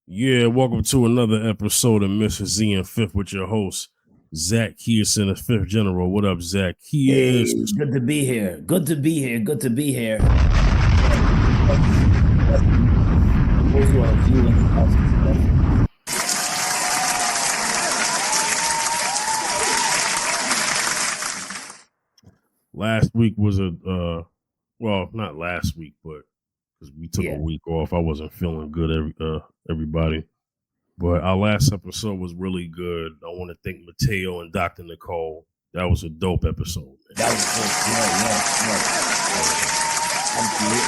Yeah, welcome to another episode of Mr. Z and Fifth with your host, Zach Kearson, the Fifth General. What up, Zach? Hey, good to be here. Good to be here. Good to be here. Those who are viewing us today. Last week was well, not last week, but because we took a week off, I wasn't feeling good. Everybody, but our last episode was really good. I want to thank Mateo and Dr. Nicole. That was a dope episode. Man. That was good. Yeah. Absolutely.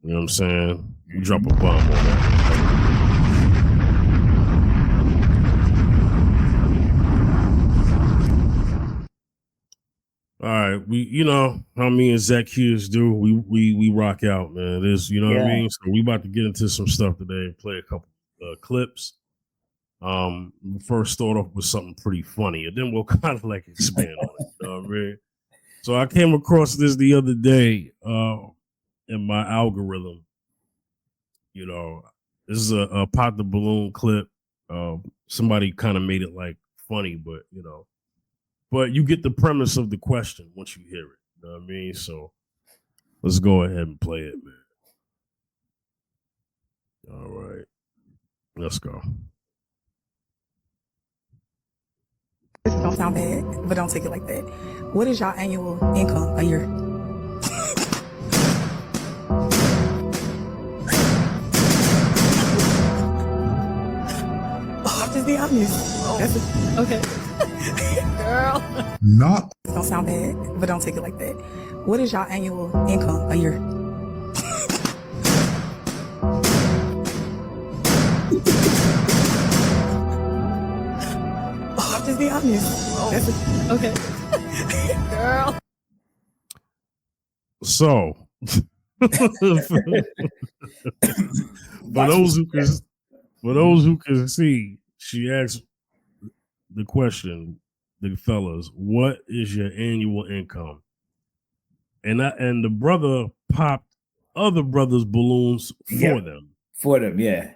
You know what I'm saying? We drop a bomb on that. All right, you know how me and Zach Hughes do. We rock out, man. There's, you know what I mean. So we about to get into some stuff today and play a couple clips. First start off with something pretty funny, and then we'll kind of like expand on it. You know what I mean? So I came across this the other day in my algorithm. You know, this is a Pop the Balloon clip. Somebody kind of made it like funny, but you know. But you get the premise of the question once you hear it. You know what I mean? So let's go ahead and play it, man. All right. Let's go. This don't sound bad, but don't take it like that. What is your annual income a year? Just be honest. That's it. Okay. Girl. Not. Don't sound bad, but don't take it like that. What is your annual income a year? Just be honest. That's it. Okay. Girl. So, for those who can see, she asked the question, the fellas, what is your annual income? And the brother popped other brothers' balloons for them. For them, yeah.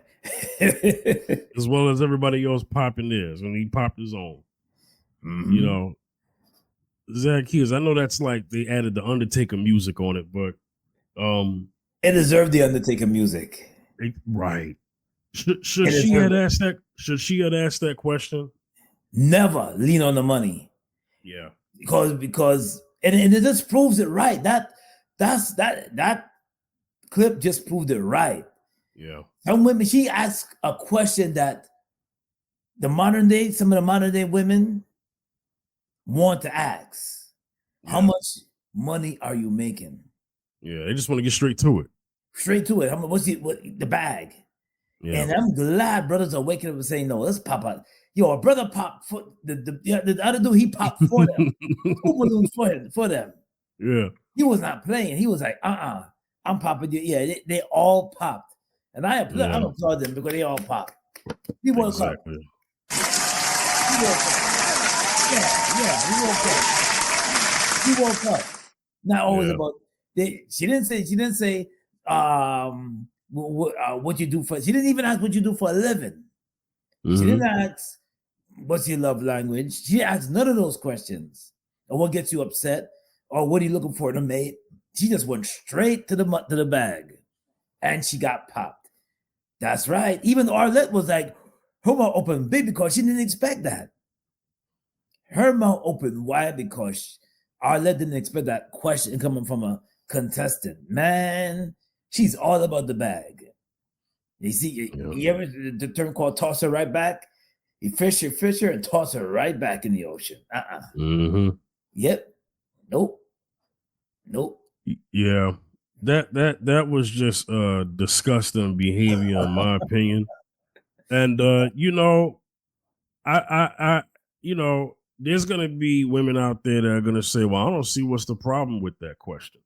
As well as everybody else popping theirs, and he popped his own. Mm-hmm. You know, Zach Hughes, I know that's like they added the Undertaker music on it, but it deserved the Undertaker music. Right. Should she have asked that? Should she have asked that question? Never lean on the money. Yeah. Because and it just proves it right. That clip just proved it right. Yeah. Some women, she asked a question that some of the modern day women want to ask. Yeah. How much money are you making? Yeah, they just want to get straight to it. Straight to it. How much? What's the bag? Yeah. And I'm glad brothers are waking up and saying, no, let's pop out. Yo, a brother popped for the other dude, he popped for them. 2 balloons for them. Yeah. He was not playing. He was like, I'm popping. Yeah, they all popped. And I applaud them because they all popped. He woke up. He woke up. Not always about she didn't say what you do for. She didn't even ask what you do for a living. Mm-hmm. She didn't ask what's your love language. She asked none of those questions. Or what gets you upset? Or what are you looking for in a mate? She just went straight to the bag, and she got popped. That's right. Even Arlette was like, her mouth opened big because she didn't expect that. Her mouth opened wide because Arlette didn't expect that question coming from a contestant. Man, she's all about the bag. You see, you ever the term called toss her right back? You fish her and toss her right back in the ocean. Mm-hmm. Yep. Nope. Yeah. That was just disgusting behavior in my opinion. And you know, I you know, there's gonna be women out there that are gonna say, well, I don't see what's the problem with that question.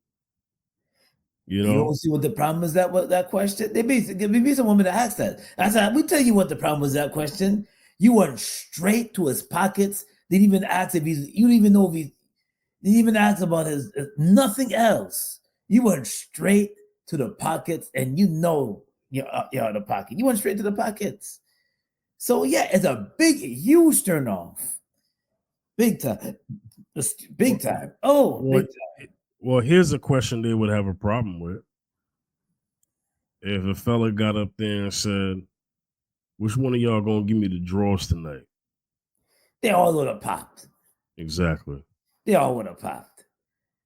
You don't see what the problem is with that question? There be some women that ask that. I said, we tell you what the problem was that question. You went straight to his pockets. Didn't even ask if he's. You didn't even know if he. Didn't even ask about nothing else. You went straight to the pockets, and you know you're out of pocket. You went straight to the pockets. So yeah, it's a huge turn off. Big time. Big time. Oh, big time. Well, here's a question they would have a problem with. If a fella got up there and said, which one of y'all gonna give me the drawers tonight? They all would have popped. Exactly. They all would have popped.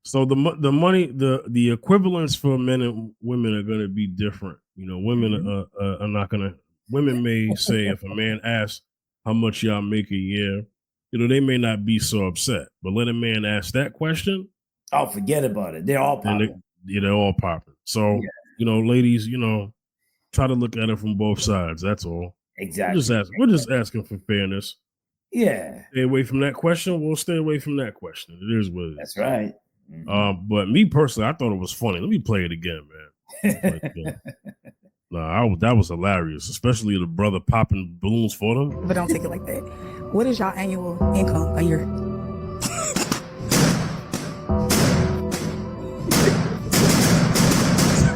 So the money, the equivalents for men and women are going to be different. You know, women are not going to. Women may say if a man asks how much y'all make a year, you know, they may not be so upset. But let a man ask that question, oh, forget about it. They're all popping. They're all popping. So you know, ladies, you know, try to look at it from both sides. That's all. Exactly. We're just asking for fairness. Yeah. Stay away from that question. We'll stay away from that question. It is what it is. That's right. But me personally, I thought it was funny. Let me play it again, man. That was hilarious, especially the brother popping balloons for them. But don't take it like that. What is y'all annual income a year?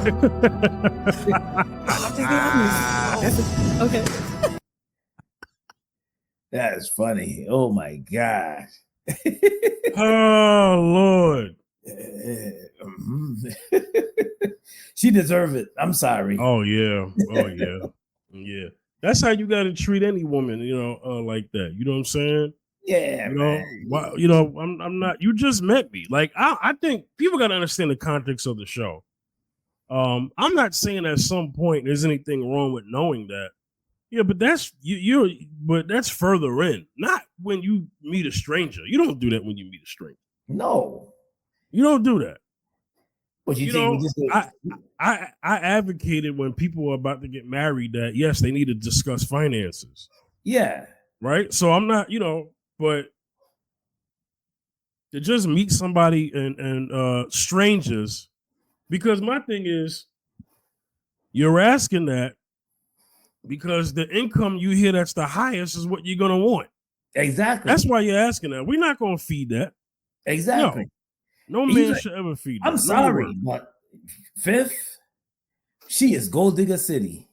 I'm taking honest. Okay. That is funny. Oh my gosh. Oh Lord. She deserved it. I'm sorry. Oh yeah. Oh yeah. Yeah. That's how you got to treat any woman, you know, like that. You know what I'm saying? Yeah, you know, why, you know, I'm not. You just met me. Like I think people got to understand the context of the show. I'm not saying at some point there's anything wrong with knowing that. Yeah, but that's but that's further in. Not when you meet a stranger. You don't do that when you meet a stranger. No, you don't do that. But you think I advocated when people are about to get married that yes, they need to discuss finances. Yeah. Right. So I'm not, you know, but to just meet somebody and strangers, because my thing is, you're asking that because the income you hear that's the highest is what you're gonna want. Exactly. That's why you're asking that. We're not gonna feed that. Exactly. No man should ever feed that. I'm sorry, but Fifth, she is Gold Digger City.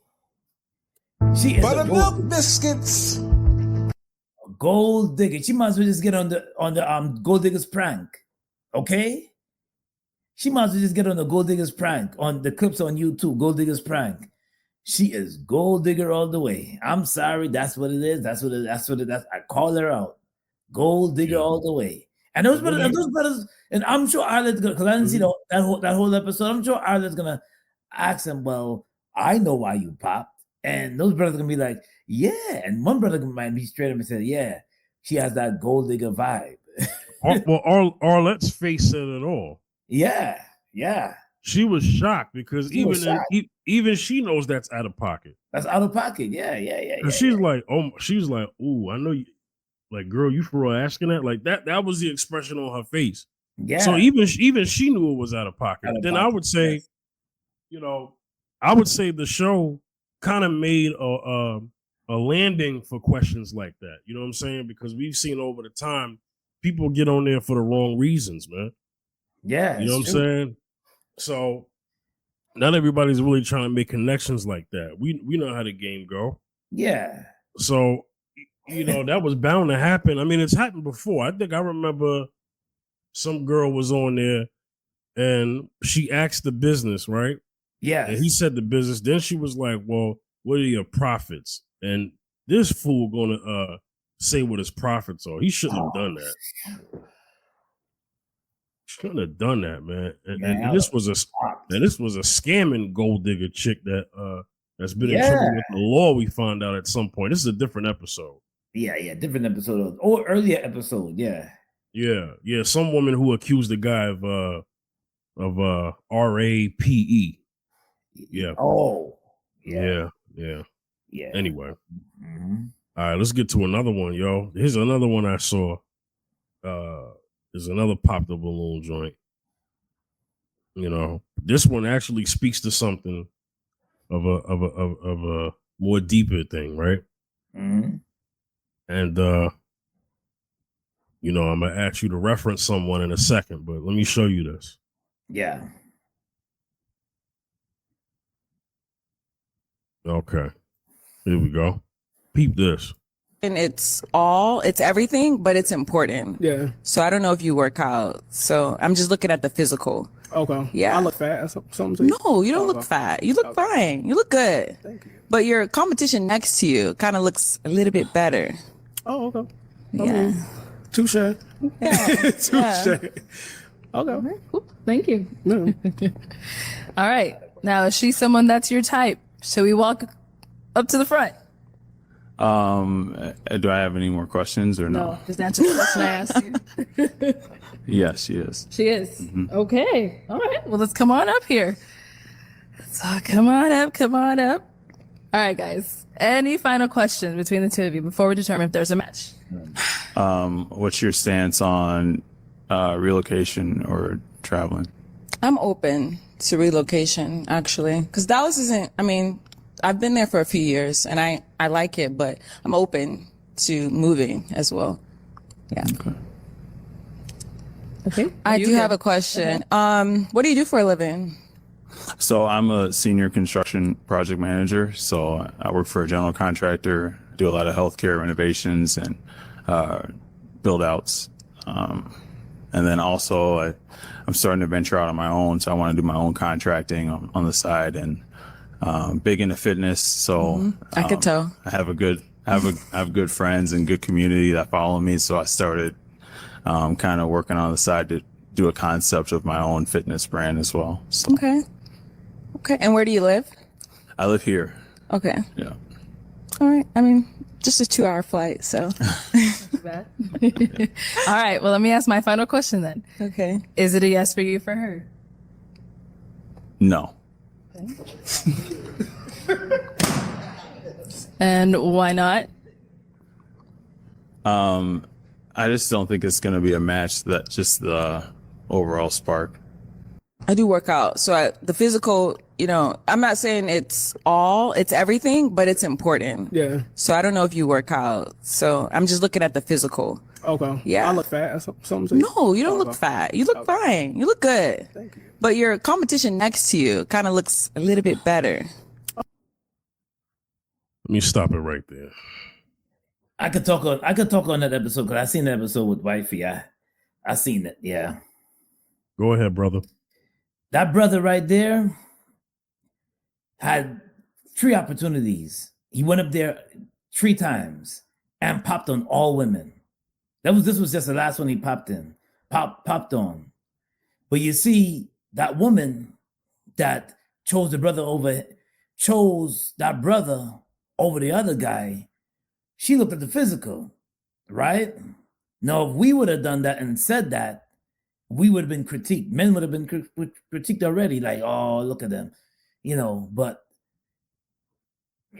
She is buttermilk biscuits. Gold digger. She might as well just get on the Gold Digger's prank. Okay? She might as well just get on the Gold Digger's prank on the clips on YouTube, Gold Digger's prank. She is Gold Digger all the way. I'm sorry, that's what it is. That's what it is. I call her out. Gold Digger all the way. And those brothers, and I'm sure Arlett's gonna, because I didn't see that whole episode. I'm sure Arlett's gonna ask him, well, I know why you popped. And those brothers are gonna be like, yeah. And one brother might be straight up and say, yeah, she has that Gold Digger vibe. Arlette's face said it all. Yeah, yeah. She was shocked because even she knows that's out of pocket. That's out of pocket. Yeah. She's like, ooh, I know you. Like, girl, you for real asking that? Like that was the expression on her face. Yeah. So even she knew it was out of pocket. Then I would say, you know, I would say the show kind of made a landing for questions like that. You know what I'm saying? Because we've seen over the time people get on there for the wrong reasons, man. Yeah. You know what I'm saying? So not everybody's really trying to make connections like that. We know how the game go. Yeah. So, you know, that was bound to happen. I mean, it's happened before. I think I remember some girl was on there and she asked the business, right? Yeah. And he said the business. Then she was like, well, what are your profits? And this fool gonna say what his profits are. He shouldn't have done that. Shouldn't have done that, man. And this was a scamming gold digger chick that's been in trouble with the law. We found out at some point. This is a different episode. Yeah, different episode or earlier episode. Yeah. Some woman who accused the guy of RAPE. Yeah. Oh. Yeah. Anyway. Mm-hmm. All right, let's get to another one, yo. Here's another one I saw. There's another pop the balloon joint. You know, this one actually speaks to something of a more deeper thing, right? Mm-hmm. And you know, I'm gonna ask you to reference someone in a second, but let me show you this. Yeah. Okay. Here we go. Peep this. And it's everything, but it's important. Yeah. So I don't know if you work out. So I'm just looking at the physical. Okay. Yeah. I look fat or something. No, you don't look fat. You look fine. You look good. Thank you. But your competition next to you kind of looks a little bit better. Oh, okay. Yeah. Touche. Yeah. Touche. Okay. Cool. Thank you. No. All right. Now, is she someone that's your type? Should we walk up to the front? Do I have any more questions or no? Just answer the question I asked you. Yes, she is. She is. Okay. All right. Well, let's come on up here. So come on up. Come on up. All right, guys. Any final questions between the two of you before we determine if there's a match? What's your stance on relocation or traveling? I'm open to relocation, actually. Because Dallas isn't, I mean, I've been there for a few years and I like it, but I'm open to moving as well. Yeah. Okay. I do have a question. What do you do for a living? So I'm a senior construction project manager. So I work for a general contractor, do a lot of healthcare renovations and build outs. And then also I'm starting to venture out on my own. So I want to do my own contracting on the side and big into fitness. So I could tell. I have good friends and good community that follow me. So I started kind of working on the side to do a concept of my own fitness brand as well. So Okay. And where do you live? I live here. Okay. Yeah. All right. I mean, just a 2-hour flight. So, All right. Well, let me ask my final question then. okay. Is it a yes for you for her? No. And why not? I just don't think it's going to be a match that just the overall spark. I do work out. So the physical, I'm not saying it's everything, but it's important. Yeah. So I don't know if you work out. So I'm just looking at the physical. Okay. Yeah. I look fat or something. No, you don't look fat. You look fine. You look good. Thank you. But your competition next to you kind of looks a little bit better. Let me stop it right there. I could talk on that episode because I seen the episode with Wifey. I seen it. Yeah. Go ahead, brother. That brother right there had 3 opportunities. He went up there 3 times and popped on all women. This was just the last one he popped on. But you see, that woman that chose that brother over the other guy, she looked at the physical, right? Now, if we would have done that and said that, we would have been critiqued. Men would have been critiqued already, like, oh, look at them, but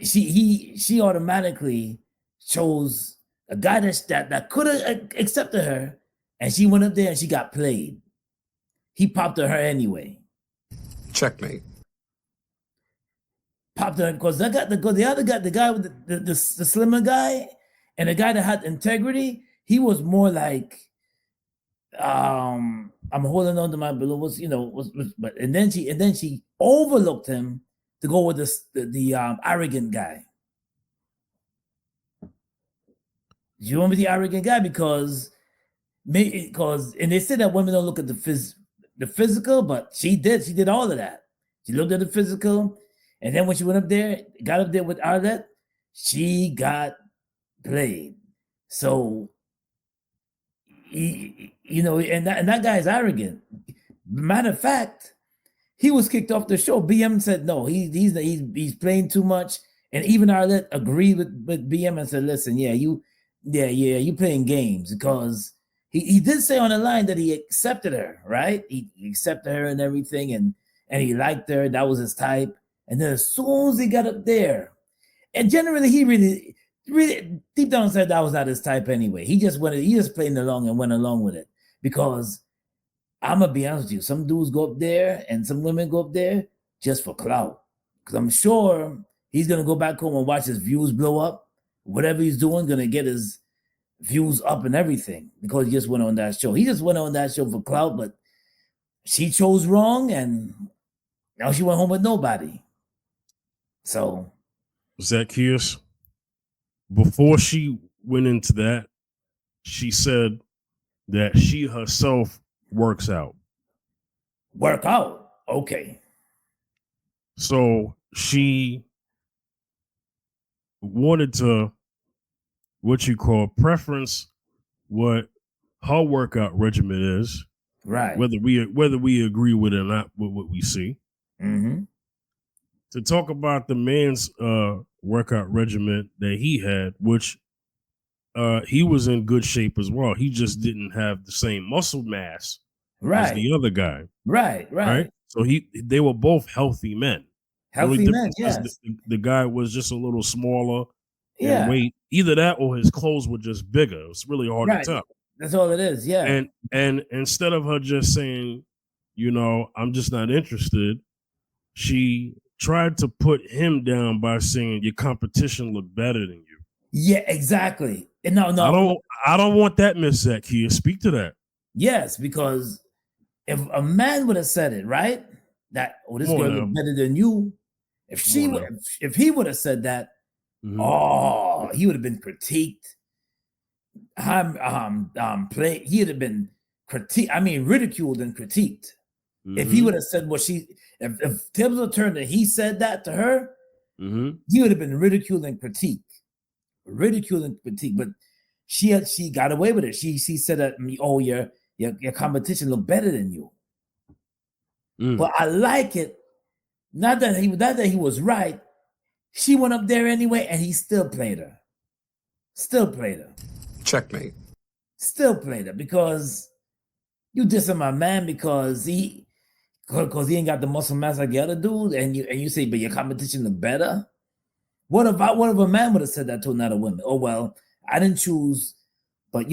she automatically chose a guy that could have accepted her, and she went up there and she got played. He popped her anyway. Checkmate. Popped her because the other guy, the guy with the slimmer guy, and the guy that had integrity, he was more like, I'm holding on to my balloons, but and then she overlooked him to go with the arrogant guy. You want me the arrogant guy because and they said that women don't look at the physical, but she did all of that. She looked at the physical, and then when she got up there with Arlette, she got played. So and that guy is arrogant. Matter of fact, he was kicked off the show. BM said no, he's playing too much, and even Arlette agreed with BM and said, listen, you playing games, because he did say on the line that he accepted her, right? He accepted her and everything, and he liked her. That was his type. And then as soon as he got up there, and generally he really deep down said that was not his type anyway. He just played along and went along with it, because I'm gonna be honest with you, some dudes go up there and some women go up there just for clout, because I'm sure he's gonna go back home and watch his views blow up. Whatever he's doing, gonna get his views up and everything, because he just went on that show. He just went on that show for clout, but she chose wrong, and now she went home with nobody. So Zacchaeus, before she went into that, she said that she herself works out. Work out. Okay. So she wanted to, what you call, preference what her workout regimen is, Right. whether we agree with it or not with what we see. Mm-hmm. To talk about the man's workout regimen that he had, which he was in good shape as well. He just didn't have the same muscle mass as the other guy. Right. So they were both healthy men. The only Healthy men, difference is yes. the guy was just a little smaller in Yeah. weight. Either that or his clothes were just bigger. It's really hard to tell. That's all it is. Yeah. And instead of her just saying, I'm just not interested, she tried to put him down by saying your competition looked better than you. Yeah, exactly. And no. I don't want that, Miss Zacchaeus. Speak to that. Yes, because if a man would have said it, right? That this girl look better than you. If he would have said that, he would have been critiqued. He would have been ridiculed and critiqued. If he would have said if Tibbs returned and he said that to her, he would have been ridiculed and critiqued. But she got away with it. She said that, oh, your competition look better than you. But I like it. Not that he was right. She went up there anyway, and he still played her. Checkmate. Still played her because you dissing my man because he ain't got the muscle mass like the other dude, and you say, but your competition look better. What if a man would have said that to another woman? Oh well, I didn't choose, but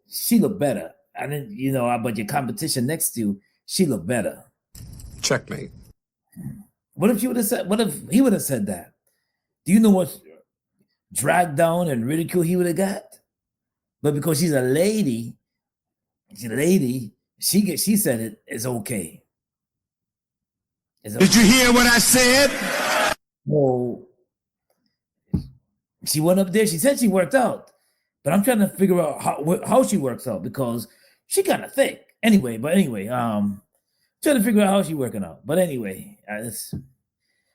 she looked better. I didn't, but your competition next to you, she looked better. Checkmate. What if he would have said that? Do you know what dragged down and ridicule he would have got? But because she's a lady, she said it is okay. Did you hear what I said? Well, she went up there. She said she worked out, but I'm trying to figure out how she works out because she kind of thick. Anyway, trying to figure out how she working out. But anyway,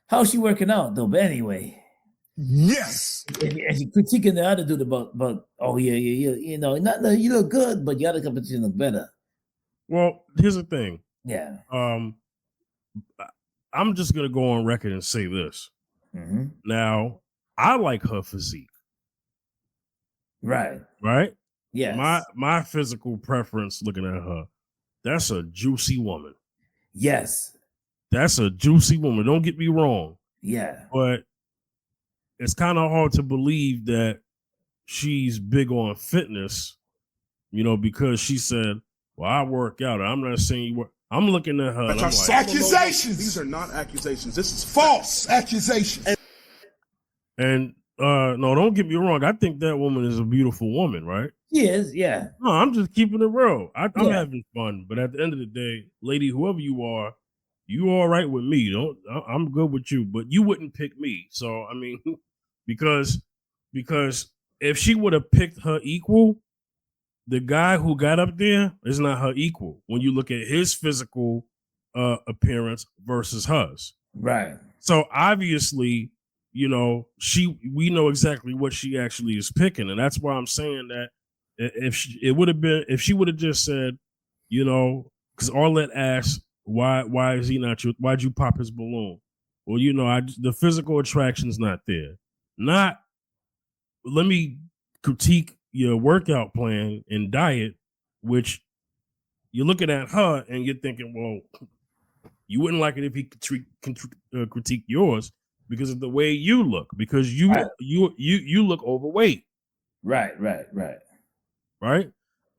how she working out though. But anyway, yes. And she critiquing the other dude about oh yeah, you look good, but your other competition look better. Well, here's the thing. Yeah. I'm just gonna go on record and say this. Now, I like her physique. Right. Yes. My physical preference looking at her, that's a juicy woman. Yes. That's a juicy woman. Don't get me wrong. Yeah. But it's kind of hard to believe that she's big on fitness, because she said, well, I work out. I'm not saying you work. I'm looking at her. That's accusations. These are not accusations. This is false accusations. And no, don't get me wrong. I think that woman is a beautiful woman, right? She is, yeah. No, I'm just keeping it real. I'm having fun, but at the end of the day, lady, whoever you are all right with me. I'm good with you, but you wouldn't pick me. So I mean, because if she would have picked her equal, the guy who got up there is not her equal when you look at his physical appearance versus hers. Right. So obviously, we know exactly what she actually is picking, and that's why I'm saying that if she would have just said, because Arlette asked, why is he not your? Why'd you pop his balloon? Well, the physical attraction's not there. Let me critique your workout plan and diet, which you're looking at her and you're thinking, well, you wouldn't like it if he could critique yours because of the way you look, because you look overweight. Right.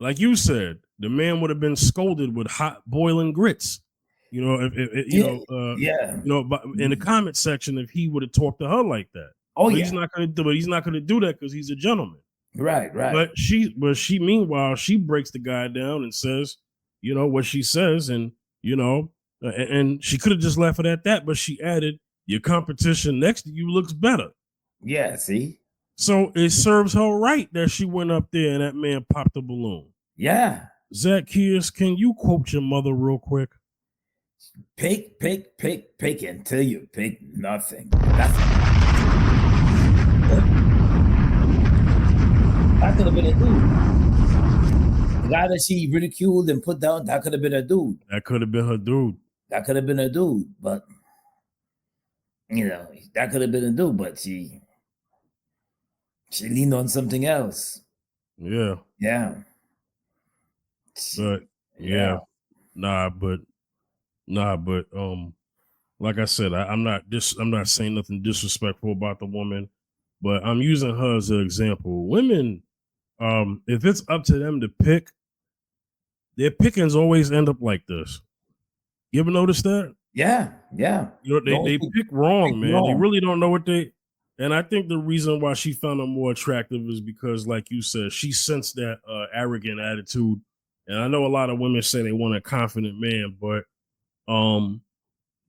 Like you said, the man would have been scolded with hot boiling grits. In the comment section, if he would have talked to her like that. Oh, but he's not going to do that because he's a gentleman. Right. But she meanwhile, she breaks the guy down and says, what she says, and and she could have just left it at that, but she added, your competition next to you looks better. Yeah, see? So it serves her right that she went up there and that man popped the balloon. Yeah. Zacchaeus, can you quote your mother real quick? Pick until you pick nothing. That could have been a dude. The guy that she ridiculed and put down, that could have been a dude. That could have been her dude. That could have been a dude, but that could have been a dude, but she leaned on something else. Yeah. Yeah. But yeah. Nah, but like I said, I'm not saying nothing disrespectful about the woman, but I'm using her as an example. Women, if it's up to them to pick, their pickings always end up like this. You ever notice that? Yeah. You know, they pick wrong, man. They really don't know what they. And I think the reason why she found him more attractive is because, like you said, she sensed that arrogant attitude. And I know a lot of women say they want a confident man, but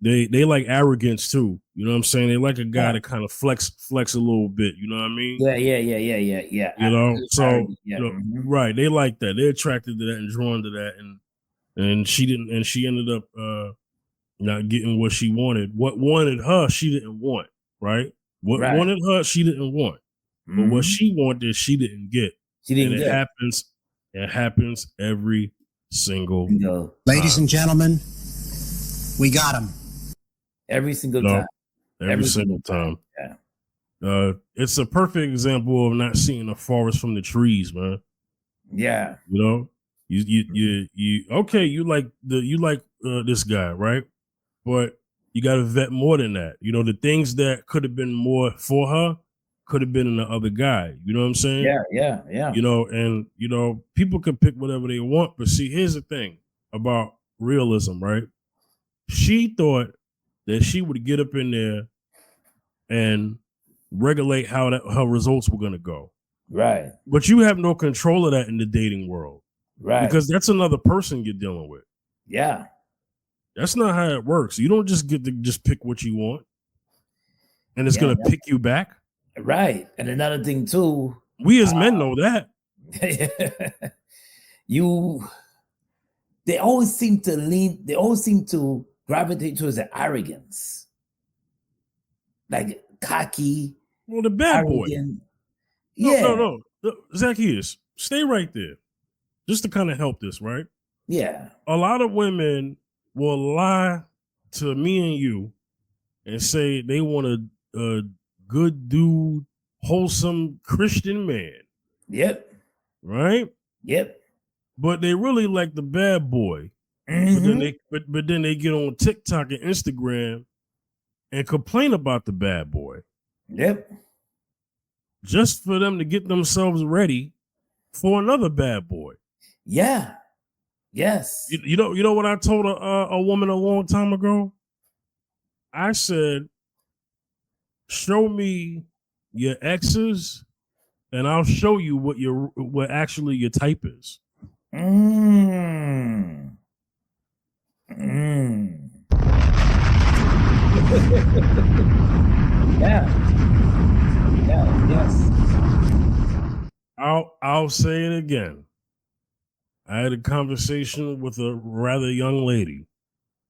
they like arrogance too. You know what I'm saying? They like a guy to kind of flex a little bit. You know what I mean? Yeah. You know, so right. They like that. They're attracted to that and drawn to that. And she didn't. And she ended up not getting what she wanted. What wanted her, she didn't want. Right. What wanted her, she didn't want. But what she wanted, she didn't get. It happens every single time. Ladies and gentlemen, we got him. Every single time. Every single time. Yeah. It's a perfect example of not seeing the forest from the trees, man. Yeah. You know, you okay, you like this guy, right? But you got to vet more than that. You know, the things that could have been more for her could have been in the other guy. You know what I'm saying? Yeah. You know, and people can pick whatever they want, but see, here's the thing about realism, right? She thought that she would get up in there and regulate how her results were going to go. Right. But you have no control of that in the dating world. Right. Because that's another person you're dealing with. Yeah. That's not how it works. You don't just get to just pick what you want. And it's going to pick you back. Right. And another thing too. We as men know that. They always seem to gravitate towards the arrogance. Like cocky. Well, the bad arrogant. Boy. Yeah. No. Zacchaeus, stay right there. Just to kind of help this, right? Yeah. A lot of women will lie to me and you and say they want a good dude, wholesome Christian man. Yep. Right? Yep. But they really like the bad boy. Mm-hmm. But then they get on TikTok and Instagram and complain about the bad boy. Yep. Just for them to get themselves ready for another bad boy. Yeah. Yes. You know what I told a woman a long time ago? I said, show me your exes and I'll show you what actually your type is. Yes. I'll say it again. I had a conversation with a rather young lady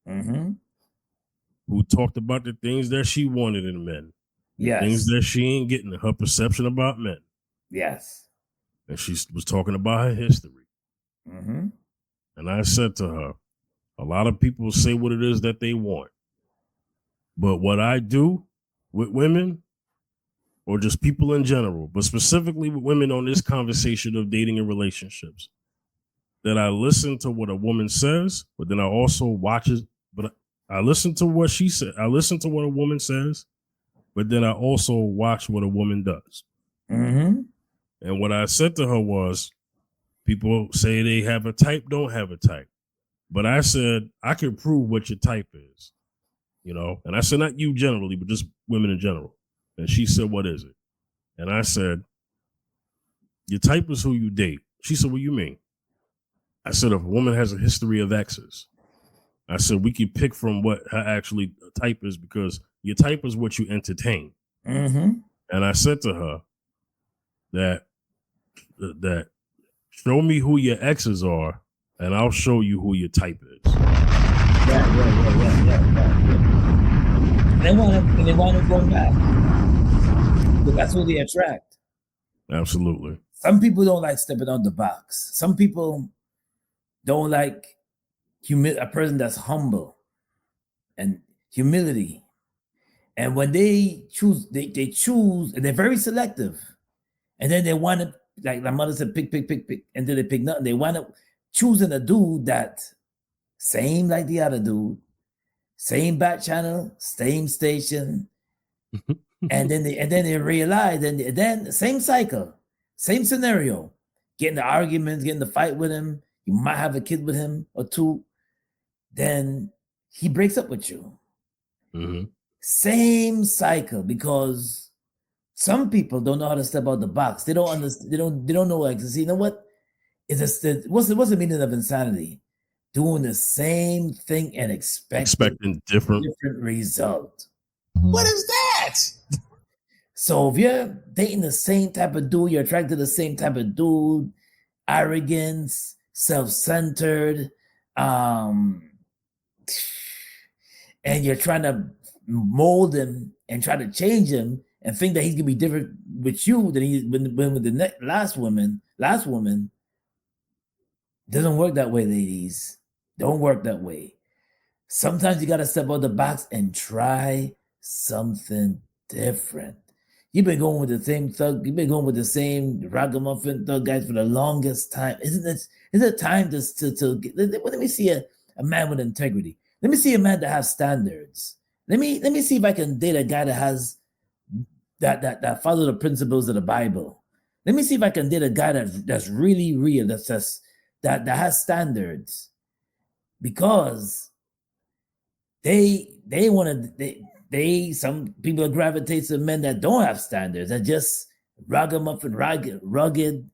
who talked about the things that she wanted in men. Yes. Things that she ain't getting, her perception about men. Yes. And she was talking about her history. And I said to her, a lot of people say what it is that they want. But what I do with women, or just people in general, but specifically with women on this conversation of dating and relationships, that I listen to what a woman says, but then I also watch it. But I listen to what she said. I listen to what a woman says, but then I also watch what a woman does. And what I said to her was, people say they have a type, don't have a type. But I said, I can prove what your type is, And I said, not you generally, but just women in general. And she said, what is it? And I said, your type is who you date. She said, what do you mean? I said, if a woman has a history of exes, I said, we can pick from what her actually type is, because your type is what you entertain. And I said to her that show me who your exes are, and I'll show you who your type is. Yeah. They want to go back. But that's what they attract. Absolutely. Some people don't like stepping out the box. Some people don't like a person that's humble and humility. And when they choose, they choose, and they're very selective. And then they want to, like my mother said, pick, and then they pick nothing. They wind up choosing a dude that same like the other dude, same back channel, same station. and then they realize, and then same cycle, same scenario, getting the arguments, getting the fight with him. You might have a kid with him or two. Then he breaks up with you. Mm-hmm. Same cycle, because some people don't know how to step out the box. They don't understand. They don't know. Like, see, you know what? What's the meaning of insanity? Doing the same thing and expecting different result. What is that? So if you're dating the same type of dude, you're attracted to the same type of dude, arrogance, self-centered, and you're trying to mold him and try to change him and think that he's gonna be different with you than he's been with the last woman. Doesn't work that way, ladies. Don't work that way. Sometimes you gotta step out the box and try something different. You've been going with the same thug, you've been going with the same ragamuffin thug guys for the longest time. Isn't it time to get, let me see a man with integrity. Let me see a man that has standards. Let me see if I can date a guy that has that follow the principles of the Bible. Let me see if I can date a guy that's really real, that has standards, because they want to. Some people gravitate to men that don't have standards, that just ragamuffin, rugged,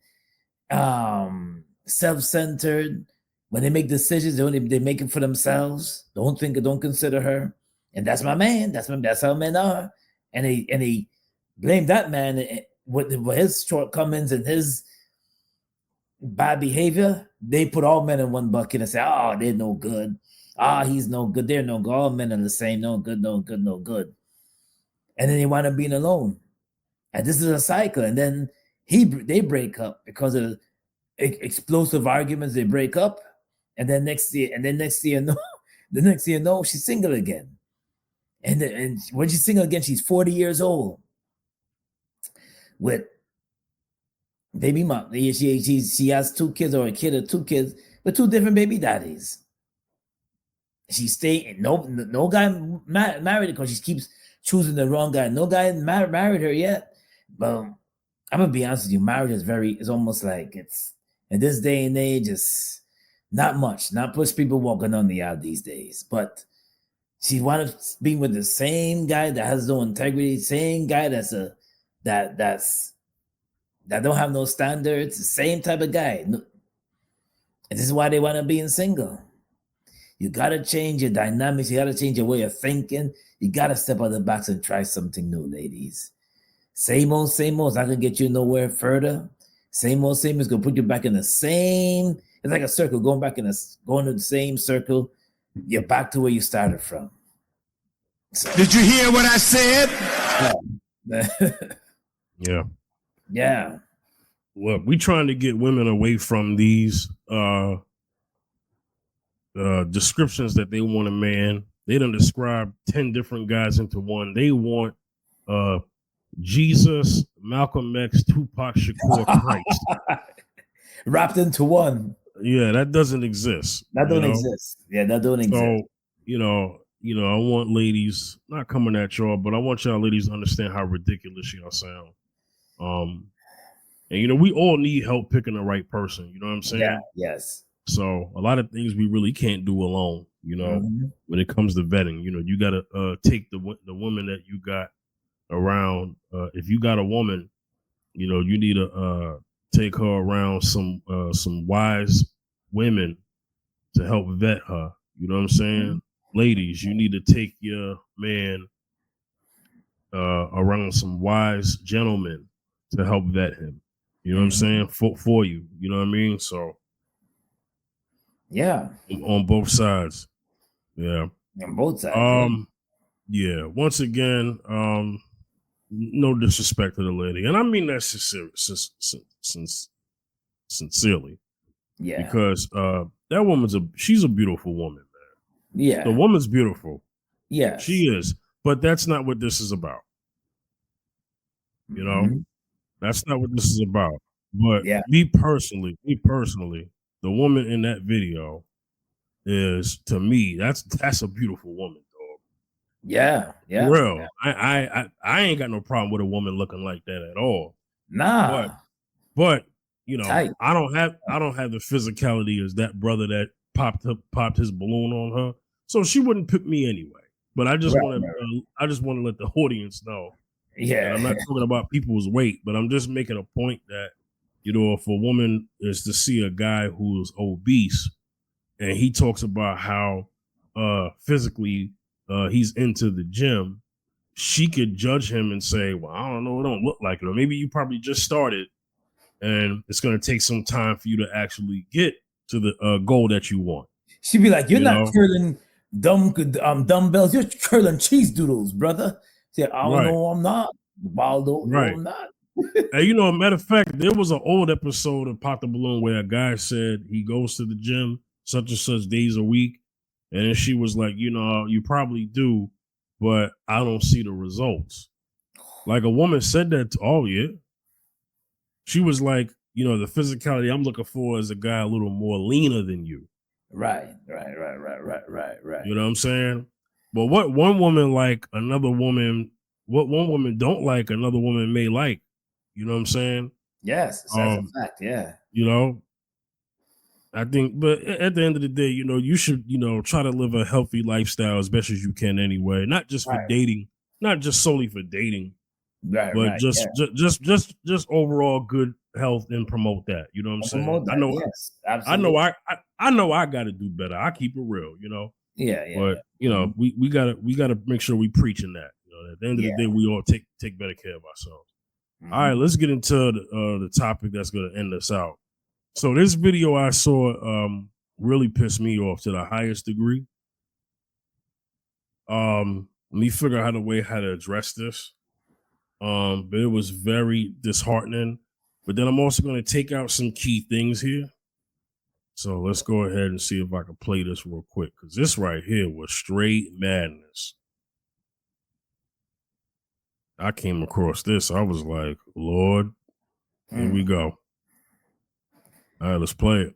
self-centered. When they make decisions, they make it for themselves. Don't consider her. And that's my man. That's how men are. And they blame that man with his shortcomings and his bad behavior. They put all men in one bucket and say, "Oh, they're no good. He's no good. They're no good. All men are the same. No good, no good, no good." And then they wind up being alone. And this is a cycle. And then they break up because of explosive arguments. They break up, and then next year, you know, she's single again. And when she's single again, she's 40 years old with baby mom. She has 2 kids, or a kid or 2 kids, but 2 different baby daddies. She stayed. No guy married her because she keeps choosing the wrong guy. No guy married her yet. But I'm gonna be honest with you, marriage is almost like, it's in this day and age, it's not much. Not much people walking on the aisle these days. But she wanted to be with the same guy that has no integrity, same guy that don't have no standards, the same type of guy. And this is why they want to be single. You gotta change your dynamics. You gotta change your way of thinking. You gotta step out of the box and try something new, ladies. Same old, it's not gonna get you nowhere further. Same old, is gonna put you back in the same. It's like a circle, going to the same circle. You're back to where you started from. So, Did you hear what I said? Yeah. Yeah. Well, we trying to get women away from these descriptions that they want a man. They done describe 10 different guys into one. They want Jesus, Malcolm X, Tupac Shakur, Christ wrapped into one. Yeah, that doesn't exist. That don't exist. Yeah, that don't exist. So, I want ladies not coming at y'all, but I want y'all ladies to understand how ridiculous y'all sound. And we all need help picking the right person. You know what I'm saying? Yeah. Yes. So a lot of things we really can't do alone. When it comes to vetting, you got to take the woman that you got around. If you got a woman, you need to take her around some wise women to help vet her. You know what I'm saying? Ladies, you need to take your man around some wise gentlemen to help vet him. You know what I'm saying? For you. You know what I mean? So yeah, on both sides. Yeah. on both sides. Yeah. Once again, no disrespect to the lady, and I mean that sincerely. Yeah, Because that woman's she's a beautiful woman, man. yeah, The woman's beautiful. yes. She is, but that's not what this is about. You know, that's not what this is about. But Yeah. me personally, the woman in that video is, to me, that's a beautiful woman, dog. Yeah, yeah. For real. Yeah. I ain't got no problem with a woman looking like that at all. Nah. But you know, Tight. I don't have the physicality as that brother that popped his balloon on her. So she wouldn't pick me anyway. But I just want to let the audience know. Yeah. And I'm not talking about people's weight, but I'm just making a point that, you know, if a woman is to see a guy who's obese and he talks about how physically he's into the gym, she could judge him and say, well, I don't know, it don't look like it. Or maybe you probably just started and it's going to take some time for you to actually get to the goal that you want. She'd be like, you're not curling dumbbells, you're curling cheese doodles, brother. Say, I don't know, I'm not. Baldo, no, I'm not. And you know, matter of fact, there was an old episode of Pop the Balloon where a guy said he goes to the gym such and such days a week. And then she was like, you know, you probably do, but I don't see the results. Like a woman said that yeah. She was like, you know, the physicality I'm looking for is a guy a little more leaner than you. Right. You know what I'm saying? But what one woman like, another woman, what one woman don't like, another woman may like. You know what I'm saying? Yes, that's a fact, yeah. You know, I think, but at the end of the day, you know, you should, you know, try to live a healthy lifestyle as best as you can anyway, not just for dating, not just solely for dating, but just overall good health and promote that. You know what I'm saying? I know, yes, absolutely. I know I got to do better. I keep it real, you know. Yeah. But you know, we gotta make sure we preaching that. You know, at the end of the day, we all take better care of ourselves. All right, let's get into the topic that's gonna end us out. So this video I saw really pissed me off to the highest degree. Let me figure out how to address this. But it was very disheartening. But then I'm also going to take out some key things here. So let's go ahead and see if I can play this real quick, because this right here was straight madness. I came across this. I was like, Lord, here we go. All right, let's play it.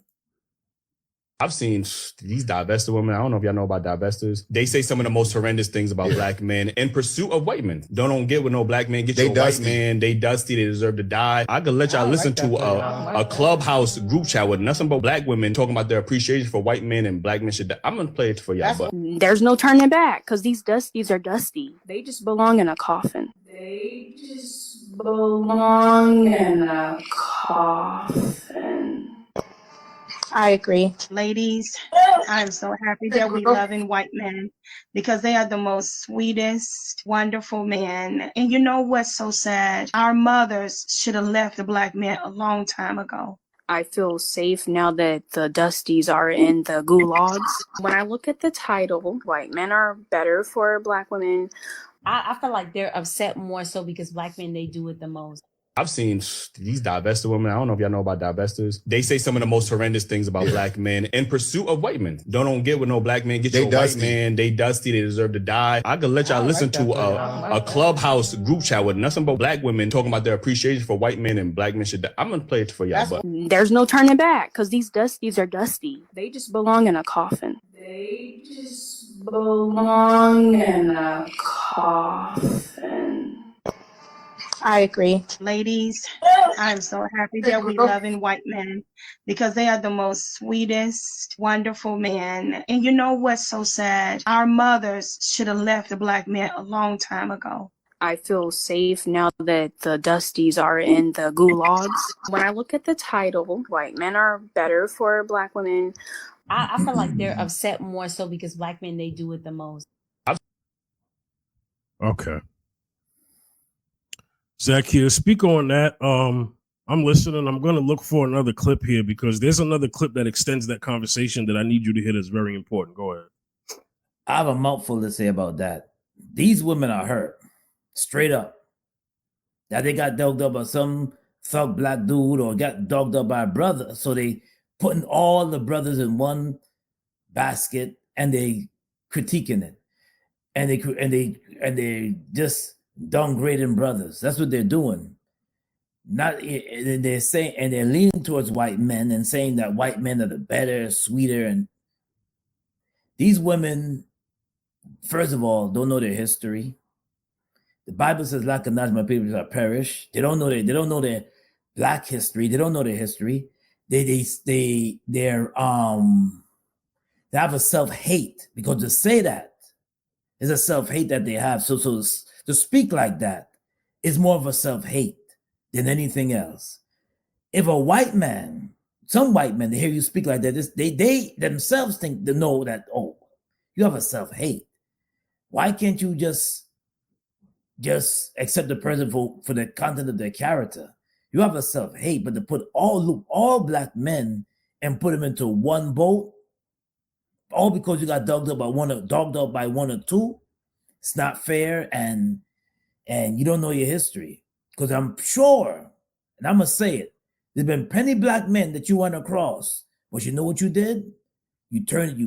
I've seen these divestor women. I don't know if y'all know about divestors. They say some of the most horrendous things about black men in pursuit of white men. Don't get with no black man. Get you a white man. They dusty. They deserve to die. I could let y'all listen to a clubhouse group chat with nothing but black women talking about their appreciation for white men and black men should die. I'm going to play it for y'all. But there's no turning back because these dusties are dusty. They just belong in a coffin. They just belong in a coffin. I agree. Ladies, I'm so happy that we loving white men because they are the most sweetest, wonderful men. And you know what's so sad? Our mothers should have left the black men a long time ago. I feel safe now that the dusties are in the gulags. When I look at the title, white men are better for black women. I feel like they're upset more so because black men, they do it the most. I've seen these divestor women. I don't know if y'all know about divestors. They say some of the most horrendous things about black men in pursuit of white men. Don't get with no black man. Get you a white man. They dusty. They deserve to die. I could let y'all listen to a clubhouse group chat with nothing but black women talking about their appreciation for white men and black men should die. I'm going to play it for y'all. But there's no turning back because these dusties are dusty. They just belong in a coffin. They just belong in a coffin. I agree. Ladies, I'm so happy that we loving white men because they are the most sweetest, wonderful men. And you know what's so sad? Our mothers should have left the black men a long time ago. I feel safe now that the dusties are in the gulags. When I look at the title, white men are better for black women. I feel like they're upset more so because black men, they do it the most. Okay. Zach here. Speak on that. I'm listening. I'm going to look for another clip here because there's another clip that extends that conversation that I need you to hit. That's very important. Go ahead. I have a mouthful to say about that. These women are hurt, straight up. That they got dogged up by some thug black dude or got dogged up by a brother. So they putting all the brothers in one basket and they critiquing it. And they just downgrading brothers. That's what they're doing. They're saying, and they're leaning towards white men and saying that white men are the better, sweeter, and these women, first of all, don't know their history. The Bible says, "Lack of knowledge, my people shall perish." They don't know their black history. They don't know their history. They have a self-hate, because to say that is a self-hate that they have. So to speak like that is more of a self-hate than anything else. If a white man, some white men, they hear you speak like that, they themselves think to know that, oh, you have a self-hate. Why can't you just accept the person for the content of their character? You have a self-hate, but to put all black men and put them into one boat, all because you got dogged up by one or two, it's not fair, and you don't know your history. Because I'm sure, and I'm gonna say it, there's been plenty black men that you went across, but you know what you did? You turned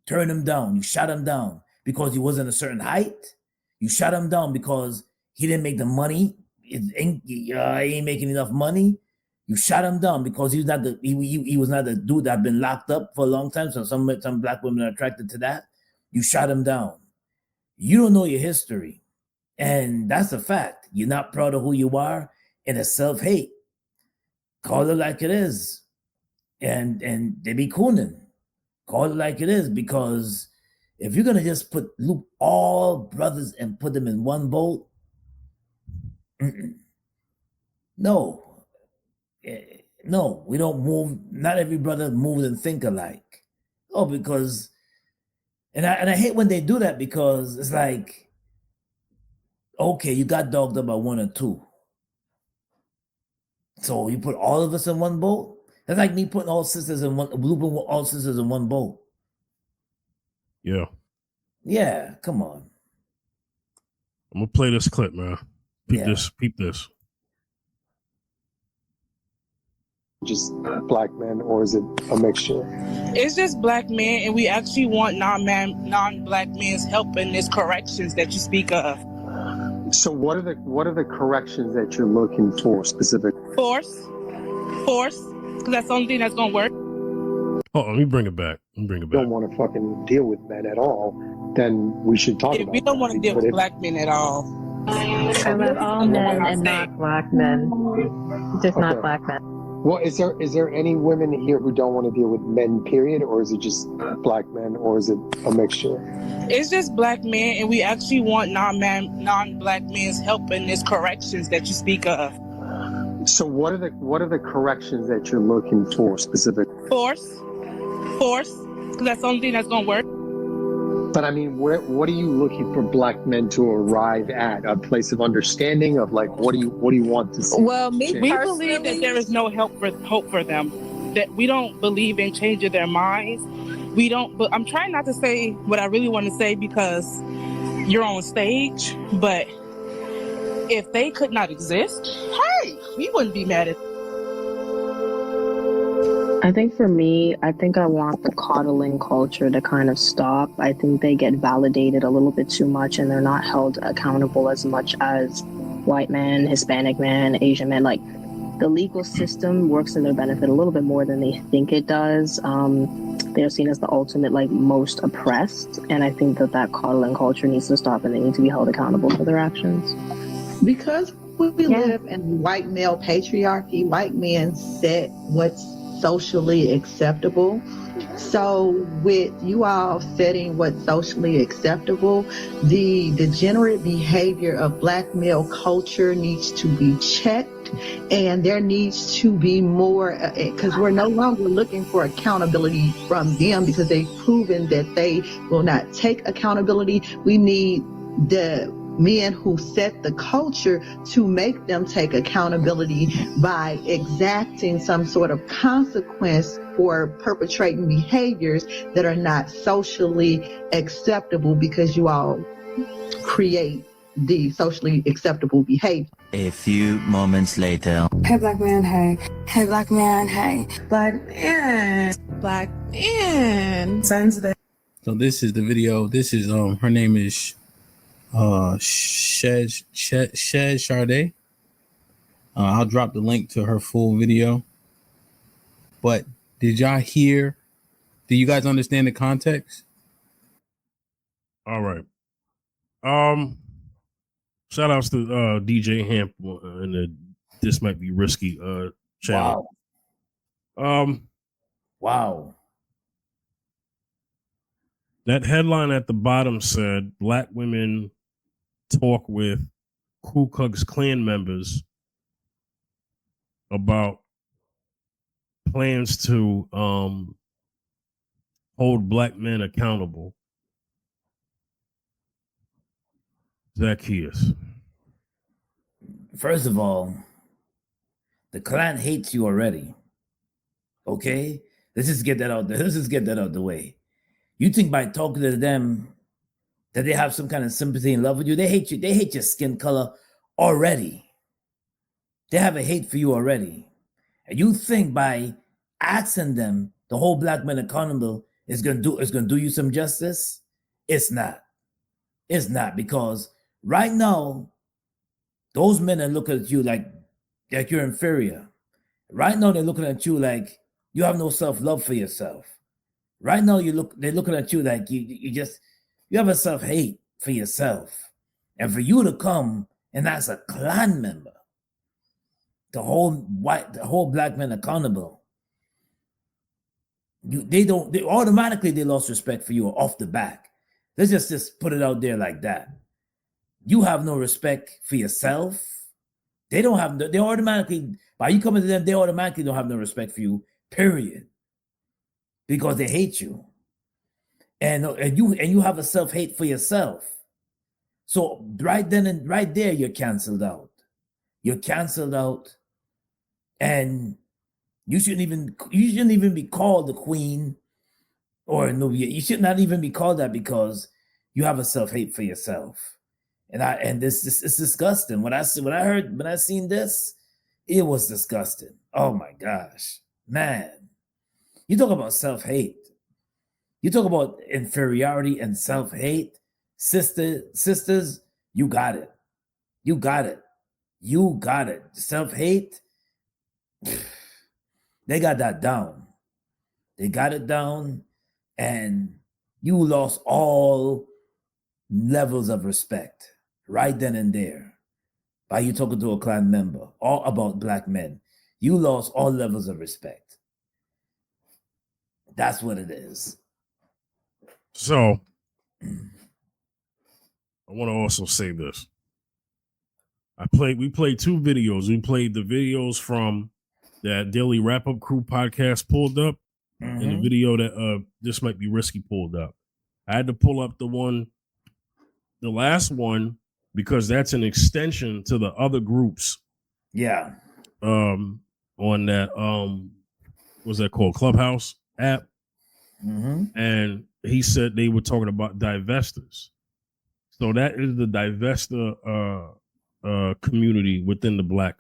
him down, you shot him down because he wasn't a certain height. You shot him down because he didn't make the money. He ain't making enough money. You shot him down because he was not the dude that had been locked up for a long time. So some black women are attracted to that. You shot him down. You don't know your history. And that's a fact. You're not proud of who you are, and it's self-hate. Call it like it is. And they be cooning. Call it like it is, because if you're gonna just loop all brothers and put them in one boat, no, we don't move. Not every brother moves and think alike. Oh, because, and I hate when they do that, because it's like, okay, you got dogged up by one or two, so you put all of us in one boat. That's like me putting all sisters in one, looping all sisters in one boat. Yeah, come on. I'm gonna play this clip, man. Peep this. Just black men, or is it a mixture? It's just black men, and we actually want non-black men's help in these corrections that you speak of. So what are the corrections that you're looking for specifically? Force, because that's the only thing that's gonna work. Oh, let me bring it back. Don't want to fucking deal with men at all, then we should talk about it. We don't want to deal with black men at all. I love all men and not black men. Just not black men. Well, is there any women here who don't want to deal with men, period, or is it just black men, or is it a mixture? It's just black men, and we actually want non-black men's help in these corrections that you speak of. So what are the corrections that you're looking for specifically? Force, because that's the only thing that's gonna work. But I mean, what are you looking for black men to arrive at? A place of understanding of, like, what do you want to see? Well, we believe that there is no hope for them. That we don't believe in changing their minds. We don't. But I'm trying not to say what I really want to say because you're on stage. But if they could not exist, hey, we wouldn't be mad at. I think for me, I want the coddling culture to kind of stop. I think they get validated a little bit too much, and they're not held accountable as much as white men, Hispanic men, Asian men. Like, the legal system works in their benefit a little bit more than they think it does. They're seen as the ultimate, like, most oppressed, and I think that coddling culture needs to stop, and they need to be held accountable for their actions. Because we live in white male patriarchy, white men set what's socially acceptable. So with you all setting what's socially acceptable, the degenerate behavior of black male culture needs to be checked, and there needs to be more, because we're no longer looking for accountability from them because they've proven that they will not take accountability. We need the men who set the culture to make them take accountability by exacting some sort of consequence for perpetrating behaviors that are not socially acceptable, because you all create the socially acceptable behavior. A few moments later. Hey, black man, hey. Hey, black man, hey. Black man. Black man. Sends the. So this is the video. This is her name is Shed Sade. I'll drop the link to her full video. But did y'all hear? Do you guys understand the context? All right. Shout outs to DJ Hamp and the This Might Be Risky channel. Wow. That headline at the bottom said Black women talk with Ku Klux Klan members about plans to hold Black men accountable. Zacchaeus. First of all, the Klan hates you already. Okay? Let's just get that out there. Let's just get that out the way. You think by talking to them that they have some kind of sympathy and love with you? They hate you. They hate your skin color already. They have a hate for you already. And you think by asking them the whole Black men accountable is gonna do you some justice? It's not. It's not, because right now, those men are looking at you like you're inferior. Right now, they're looking at you like you have no self-love for yourself. Right now, they're looking at you like you have a self-hate for yourself. And for you to come and as a Klan member, the whole Black men accountable, they automatically lost respect for you off the back. Let's just put it out there like that. You have no respect for yourself. They automatically, by you coming to them, they automatically don't have no respect for you, period. Because they hate you. And you have a self-hate for yourself. So right then and right there, you're canceled out. You're canceled out. And you shouldn't even be called the queen, or no, you should not even be called that, because you have a self-hate for yourself. And this is disgusting. When I seen this, it was disgusting. Oh my gosh, man! You talk about self-hate. You talk about inferiority and self-hate, sisters. You got it. You got it. You got it. Self-hate. They got that down. They got it down, and you lost all levels of respect right then and there by you talking to a Klan member all about Black men. You lost all levels of respect. That's what it is. So I want to also say this. We played two videos. We played the videos from that Daily Wrap Up Crew podcast pulled up, and the video that This Might Be Risky pulled up. I had to pull up the last one, because that's an extension to the other groups. Yeah. On that what's that called? Clubhouse app. And he said they were talking about divestors. So that is the divestor community within the black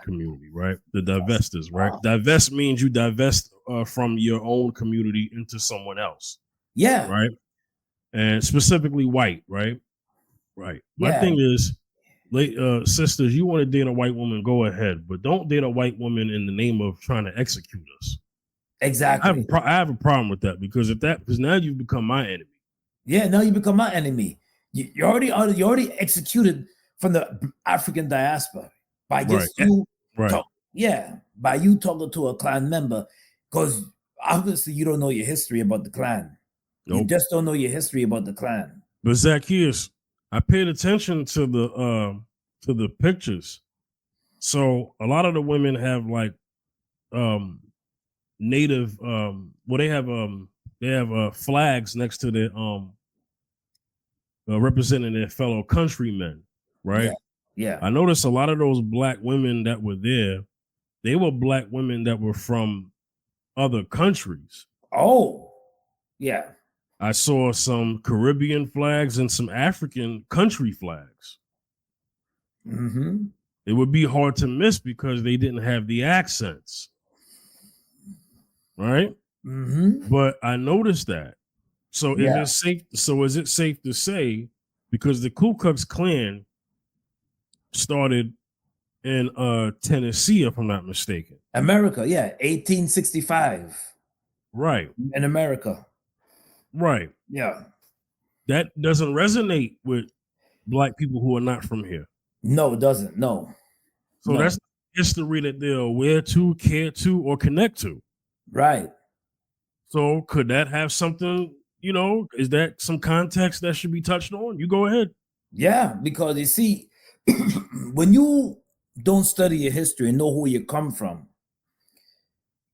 community, right? The divestors, right? Divest means you divest from your own community into someone else. Yeah. Right. And specifically white, right? Right. My thing is, sisters, you want to date a white woman, go ahead, but don't date a white woman in the name of trying to execute us. Exactly. I have a problem with that, because now you've become my enemy. Yeah, now you become my enemy. You already executed from the African diaspora by just by you talking to a Klan member, because obviously you don't know your history about the Klan. Nope. You just don't know your history about the Klan. But Zacchaeus, I paid attention to the pictures. So a lot of the women have like native they have flags next to their representing their fellow countrymen, right? Yeah. I noticed a lot of those black women that were there, they were black women that were from other countries. Oh, yeah. I saw some Caribbean flags and some African country flags. Mm-hmm. It would be hard to miss because they didn't have the accents, right? Mm-hmm. But I noticed that. So is it safe? So is it safe to say, because the Ku Klux Klan started in Tennessee, if I'm not mistaken? America, 1865. Right. In America. Right. Yeah. That doesn't resonate with black people who are not from here. No, it doesn't. No. So that's history that they're aware to, care to, or connect to. Right. So could that have something, is that some context that should be touched on? You go ahead. Yeah, because you see, when you don't study your history and know who you come from,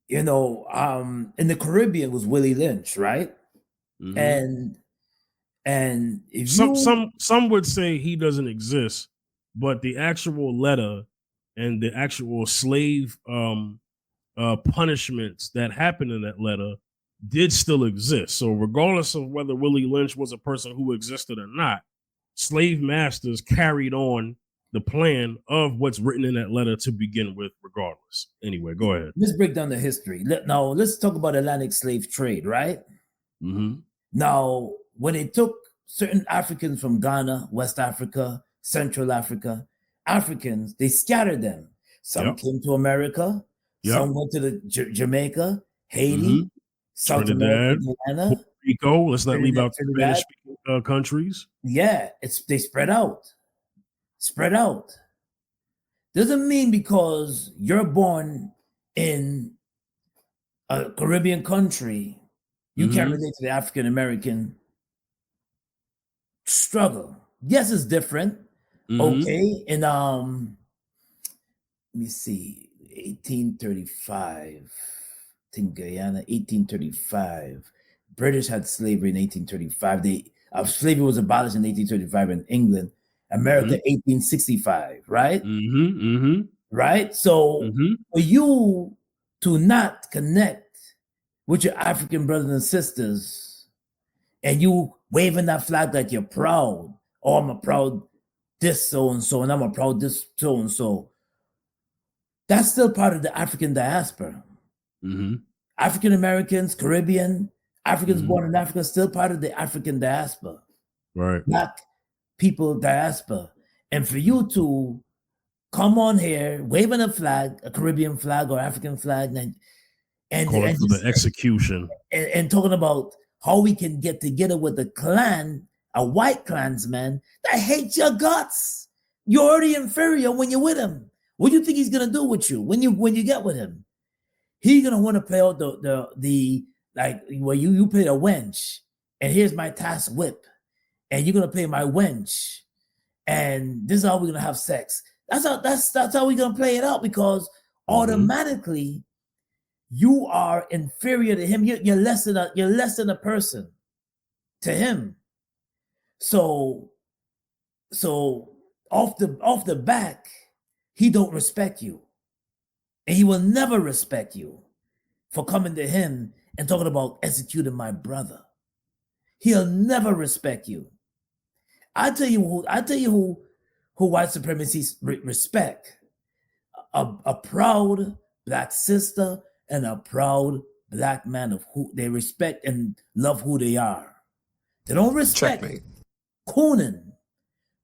in the Caribbean was Willie Lynch, right? Mm-hmm. And if some would say he doesn't exist, but the actual letter and the actual slave punishments that happened in that letter did still exist. So regardless of whether Willie Lynch was a person who existed or not, slave masters carried on the plan of what's written in that letter to begin with, regardless. Anyway, go ahead. Let's break down the history. Now, let's talk about Atlantic slave trade, right? Mm-hmm. Now, when they took certain Africans from Ghana, West Africa, Central Africa, Africans, they scattered them. Some came to America. Some went to the Jamaica, Haiti, South America, Guyana, Puerto Rico. Let's not leave out the Spanish-speaking countries. Yeah, they spread out. Spread out. Doesn't mean because you're born in a Caribbean country, you can't relate to the African American struggle. Yes, it's different. Okay, and let me see, 1835. I think Guyana, 1835. British had slavery in 1835. Slavery was abolished in 1835 in England. America, 1865, right? Right? So for you to not connect with your African brothers and sisters and you waving that flag like you're proud, oh, I'm a proud this so-and-so and I'm a proud this so-and-so, that's still part of the African diaspora. African Americans, Caribbean, Africans born in Africa, still part of the African diaspora. Right. Black people diaspora. And for you to come on here waving a flag, a Caribbean flag or African flag, and calling for the execution. And talking about how we can get together with a clan, a white clansman that hates your guts. You're already inferior when you're with him. What do you think he's gonna do with you when you get with him? He's gonna want to play out the like where you play a wench, and here's my task whip, and you're gonna play my wench, and this is how we're gonna have sex. That's how we're gonna play it out, because automatically you are inferior to him. You're less than a person to him. So off the back, he don't respect you. And he will never respect you for coming to him and talking about executing my brother. He'll never respect you. I tell you who white supremacists respect. A proud Black sister and a proud Black man of who they respect and love who they are. They don't respect cooning.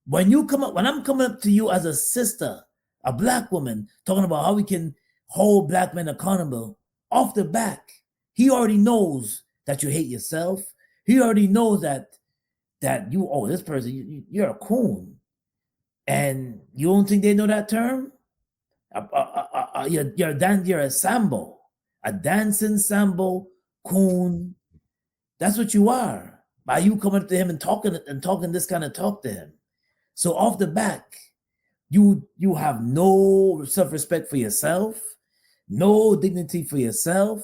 When I'm coming up to you as a sister, a Black woman, talking about how we can hold Black men accountable, off the back, he already knows that you hate yourself. He already knows that this person, you're a coon. And you don't think they know that term? You're a sambo, a dancing sambo coon. That's what you are. By you coming up to him and talking this kind of talk to him. So off the back, you have no self-respect for yourself, no dignity for yourself,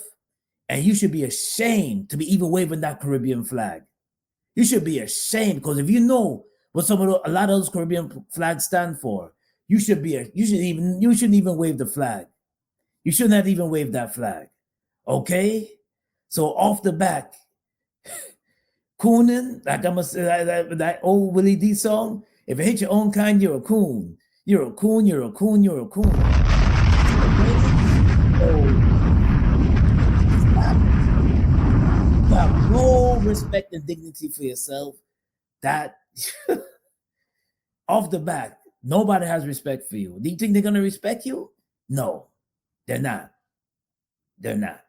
and you should be ashamed to be even waving that Caribbean flag. You should be ashamed, because if you know what a lot of those Caribbean flags stand for, you shouldn't even wave the flag. You should not even wave that flag. Okay? So off the back, cooning, like I'm gonna say that old Willie D song. If you hate your own kind, you're a coon. You're a coon, you're a coon, you're a coon. You have no respect and dignity for yourself. That off the back, nobody has respect for you. Do you think they're gonna respect you? No, they're not. They're not.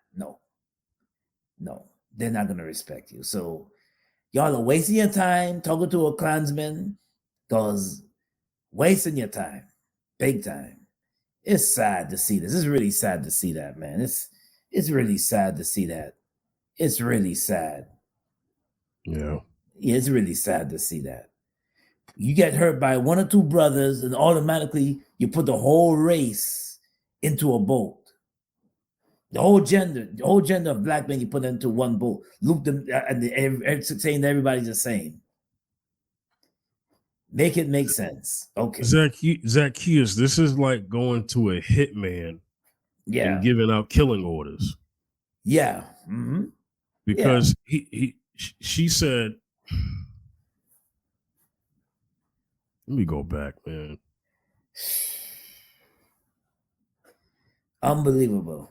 No, they're not gonna respect you. So y'all are wasting your time talking to a Klansman, because wasting your time, big time. It's sad to see this. It's really sad to see that, man. It's really sad to see that. It's really sad. Yeah. It's really sad to see that. You get hurt by one or two brothers, and automatically you put the whole race into a boat. The whole gender of black men, you put into one boat. Loop them and saying everybody's the same. Make it make sense. Okay. Zacchaeus, this is like going to a hitman and giving out killing orders. Yeah. Mm-hmm. Because she said, let me go back, man. Unbelievable.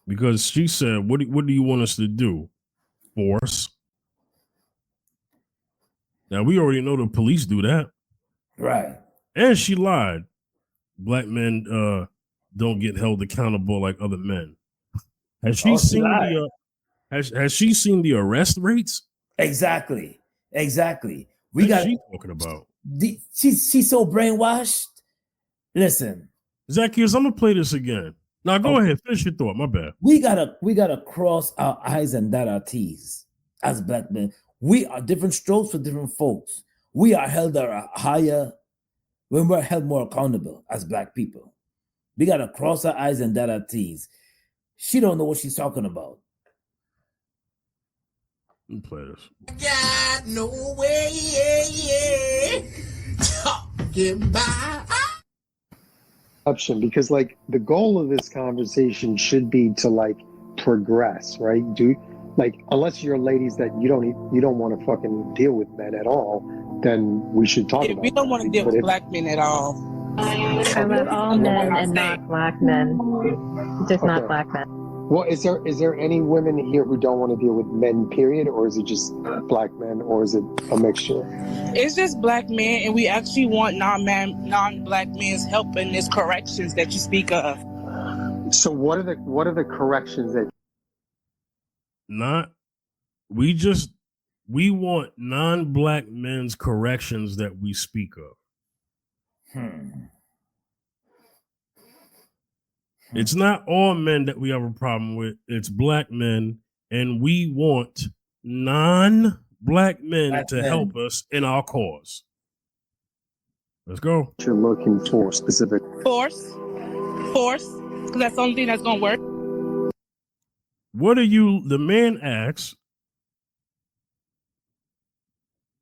Because she said, what do you want us to do? Force. Now, we already know the police do that. Right. And she lied. Black men don't get held accountable like other men. Has she seen the has she seen the arrest rates? Exactly. What is she talking about? She's so brainwashed. Listen, Zacchaeus, I'm gonna play this again. Now go ahead, finish your thought. My bad. We gotta cross our I's and dot our T's as black men. We are different strokes for different folks. We are held at a higher when we're held more accountable as black people. We gotta cross our I's and dot our T's. She don't know what she's talking about. Let me play this. Got no way, talking by. Because like the goal of this conversation should be to like progress, right? Unless you're ladies that you don't want to fucking deal with men at all, then we should talk about. We don't want to deal with black men at all. I love all men and not black men, just not black men. Well, is there any women here who don't want to deal with men, period, or is it just black men, or is it a mixture? It's just black men, and we actually want non-black men's help in these corrections that you speak of. So what are the corrections that? We want non-black men's corrections that we speak of. It's not all men that we have a problem with. It's black men, and we want non-black men to help us in our cause. Let's go. You're looking for specific force, because that's the only thing that's gonna work. What are you? The man asks.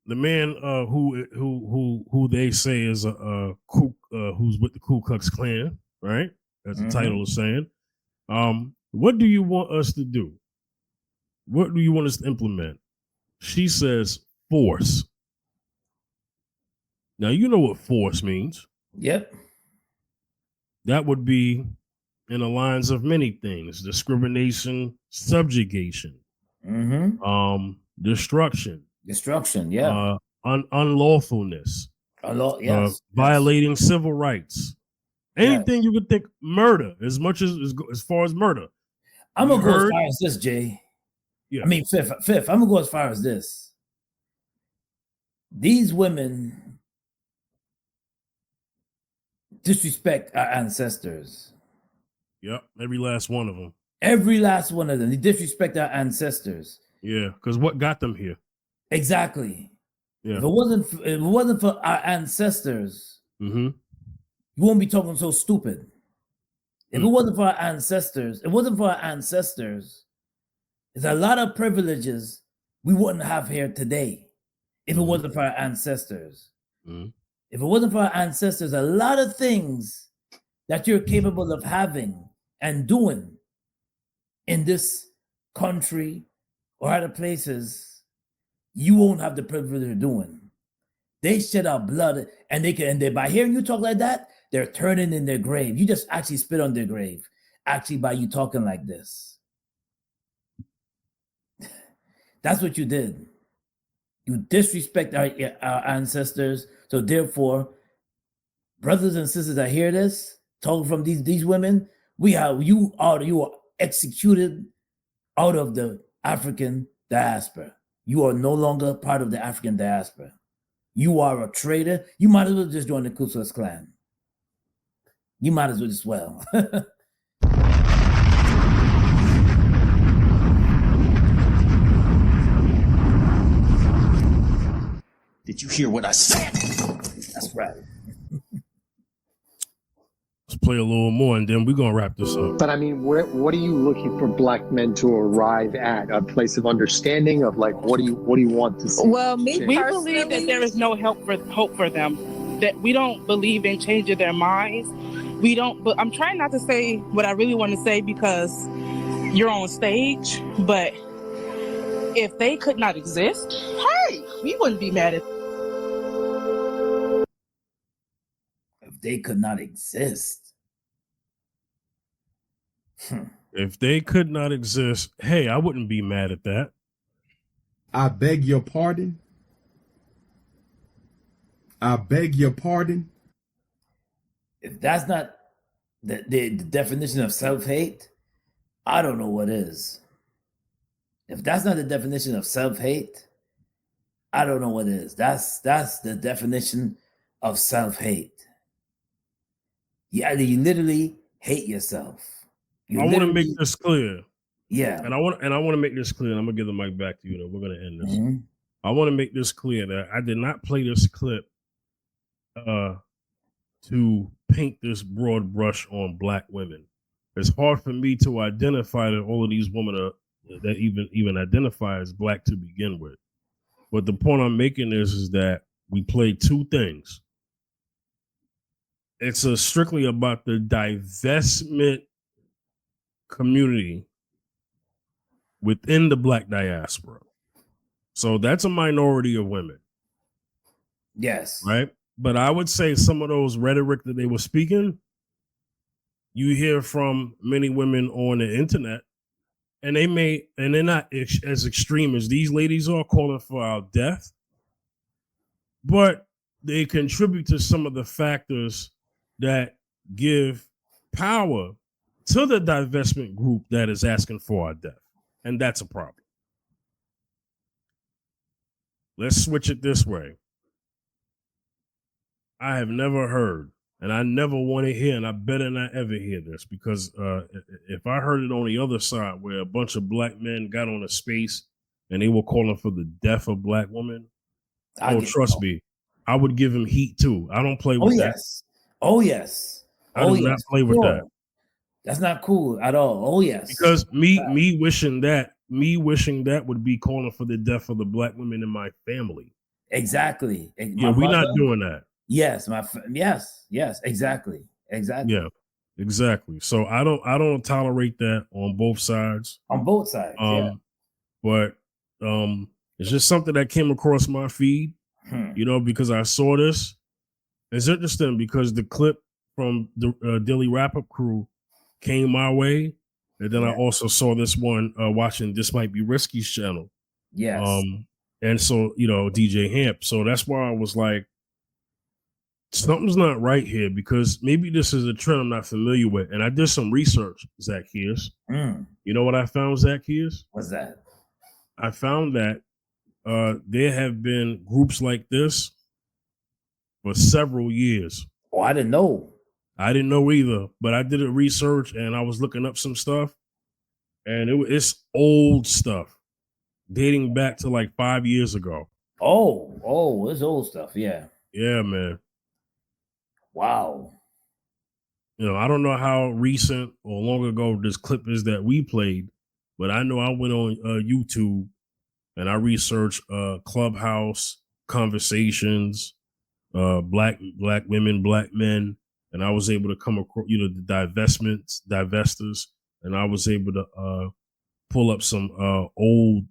The man who they say is a who's with the Ku Klux Klan, right? As the title is saying. What do you want us to do? What do you want us to implement? She says force. Now, you know what force means. Yep. That would be in the lines of many things: discrimination, subjugation, destruction. Destruction, yeah. Unlawfulness. Yes. Violating civil rights. Anything you could think, murder, as far as murder. I'm gonna go as far as this, Jay. Yeah. I mean, fifth. I'm gonna go as far as this. These women disrespect our ancestors. Yep, every last one of them. Every last one of them. They disrespect our ancestors. Yeah, because what got them here? Exactly. Yeah. If it wasn't for our ancestors, you won't be talking so stupid. If it wasn't for our ancestors, there's a lot of privileges we wouldn't have here today. if it wasn't for our ancestors. Mhm. If it wasn't for our ancestors, a lot of things that you're capable of having and doing in this country or other places, you won't have the privilege of doing. They shed our blood, and by hearing you talk like that, they're turning in their grave. You just actually spit on their grave, actually, by you talking like this. That's what you did. You disrespect our ancestors. So therefore, brothers and sisters that hear this, talking from these women, you are executed out of the African diaspora. You are no longer part of the African diaspora. You are a traitor. You might as well just join the Ku Klux Klan. You might as well as well. Did you hear what I said? That's right. Let's play a little more, and then we're gonna wrap this up. But I mean, what are you looking for black men to arrive at? A place of understanding of like, what do you want to see? Well, we believe that there is no hope for them. That we don't believe in changing their minds. We don't. But I'm trying not to say what I really want to say because you're on stage. But if they could not exist, hey, we wouldn't be mad at. If they could not exist. If they could not exist, hey, I wouldn't be mad at that. I beg your pardon. I beg your pardon. If that's not the definition of self-hate, I don't know what is. If that's not the definition of self-hate, I don't know what is. That's the definition of self-hate. Yeah, you literally hate yourself. I want to make this clear. Yeah. And I want to make this clear. And I'm gonna give the mic back to you. We're gonna end this. Mm-hmm. I want to make this clear that I did not play this clip to paint this broad brush on black women. It's hard for me to identify that all of these women are that even identify as black to begin with. But the point I'm making is that we play two things. It's strictly about the divestment community within the black diaspora. So that's a minority of women. Yes. Right? But I would say some of those rhetoric that they were speaking, you hear from many women on the internet, and they're not as extreme as these ladies are calling for our death, but they contribute to some of the factors that give power to the divestment group that is asking for our death. And that's a problem. Let's switch it this way. I have never heard, and I never want to hear, and I better not ever hear this, because if I heard it on the other side where a bunch of black men got on a space and they were calling for the death of black women, trust me, I would give him heat too. I don't play with that. Oh, yes. I do not play with that. That's not cool at all. Oh, yes. Because me wishing that would be calling for the death of the black women in my family. Exactly. Yeah, we're not doing that. Yes, yes, exactly. Yeah, exactly. So I don't tolerate that on both sides. On both sides, yeah. But it's just something that came across my feed, because I saw this. It's interesting because the clip from the Dilly Wrap-Up crew came my way, and then I also saw this one watching This Might Be Risky's channel. Yes. And so, DJ Hamp. So that's why I was like, something's not right here, because maybe this is a trend I'm not familiar with. And I did some research, Zacchaeus. You know what I found, Zacchaeus? What's that? I found that there have been groups like this for several years. Oh, I didn't know. I didn't know either, but I did a research and I was looking up some stuff, and it's old stuff dating back to like 5 years ago. Oh, it's old stuff. Yeah. Yeah, man. Wow. I don't know how recent or long ago this clip is that we played, but I know I went on YouTube and I researched Clubhouse conversations, black women, black men, and I was able to come across, the divestors, and I was able to pull up some old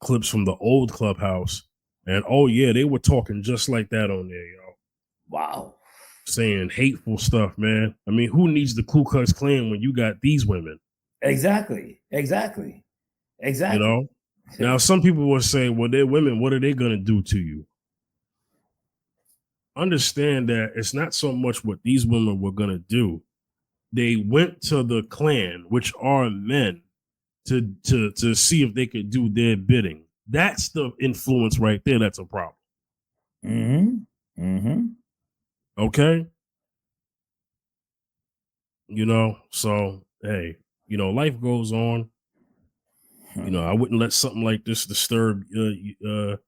clips from the old clubhouse, and oh yeah, they were talking just like that on there, yo. Wow. Saying hateful stuff, man. I mean, who needs the Ku Klux Klan when you got these women? Exactly. You know? Now, some people will say, well, they're women. What are they going to do to you? Understand that it's not so much what these women were going to do. They went to the Klan, which are men, to see if they could do their bidding. That's the influence right there. That's a problem. Okay? So, hey, life goes on. I wouldn't let something like this disturb your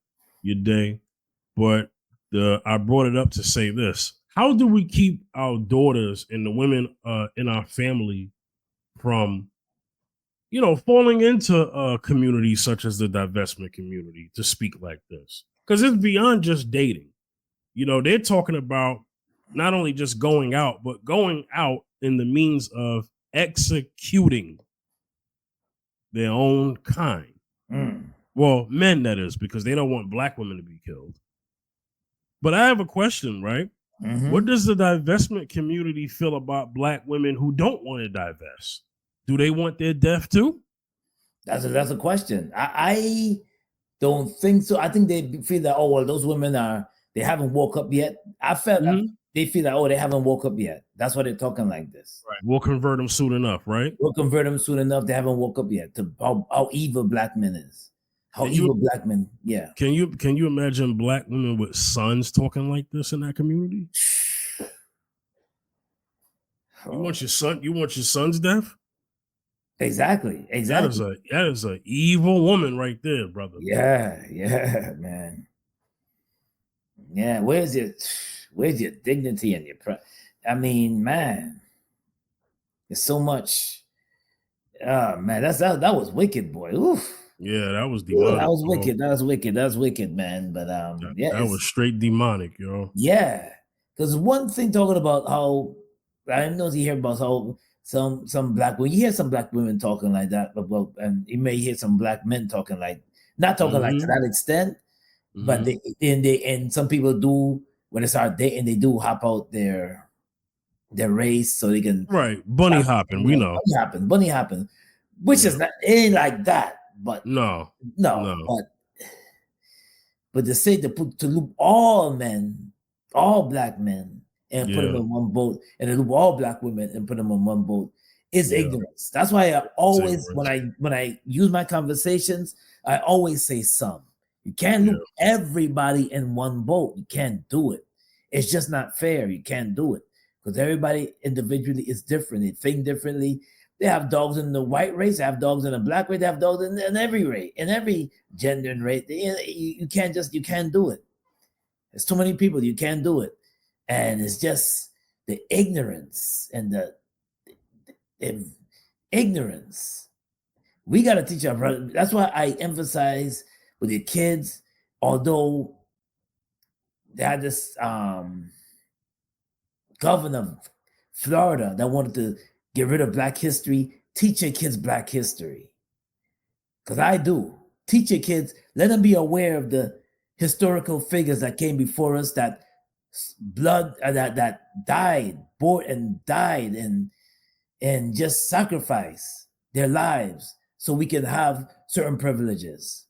day. But I brought it up to say this. How do we keep our daughters and the women in our family from, falling into communities such as the divestment community to speak like this? Because it's beyond just dating. They're talking about not only just going out, but going out in the means of executing their own kind. Well, men, that is, because they don't want black women to be killed. But I have a question, right? What does the divestment community feel about black women who don't want to divest? Do they want their death too? That's a question. I don't think so. I think they feel that, oh, well, those women they haven't woke up yet. I felt they feel that, oh, they haven't woke up yet. That's why they're talking like this. Right. We'll convert them soon enough, right? We'll convert them soon enough. They haven't woke up yet to how evil black men is. Black men, yeah. Can you imagine black women with sons talking like this in that community? You want your son's death? Exactly. That is a evil woman right there, brother. Yeah, man. Yeah, where's your dignity and your I mean, man, there's so much. Oh man, that was wicked, boy. Oof. Yeah, that was demonic. That was wicked. That was wicked, man. But that was straight demonic, yo. Yeah, because one thing talking about how I know you hear about how some black women, you hear some black women talking like that, and you may hear some black men talking like not talking like to that extent, but and some people do when they start dating, they do hop out their race so they can bunny hopping. We know bunny hopping, which is not ain't like that. But no. But to say to loop all men, all black men, and put them in one boat, and to loop all black women and put them in one boat is ignorance. That's why I always when I use my conversations, I always say some. You can't loop everybody in one boat. You can't do it. It's just not fair. You can't do it because everybody individually is different. They think differently. They have dogs in the white race, they have dogs in the black race, they have dogs in every race, in every gender and race. You can't do it. There's too many people, you can't do it. And it's just the ignorance and the ignorance. We got to teach our brothers. That's why I emphasize with your kids, although they had this governor of Florida that wanted to get rid of Black history, teach your kids Black history. Because I do. Teach your kids, let them be aware of the historical figures that came before us, that blood that died, born and died and just sacrificed their lives so we can have certain privileges.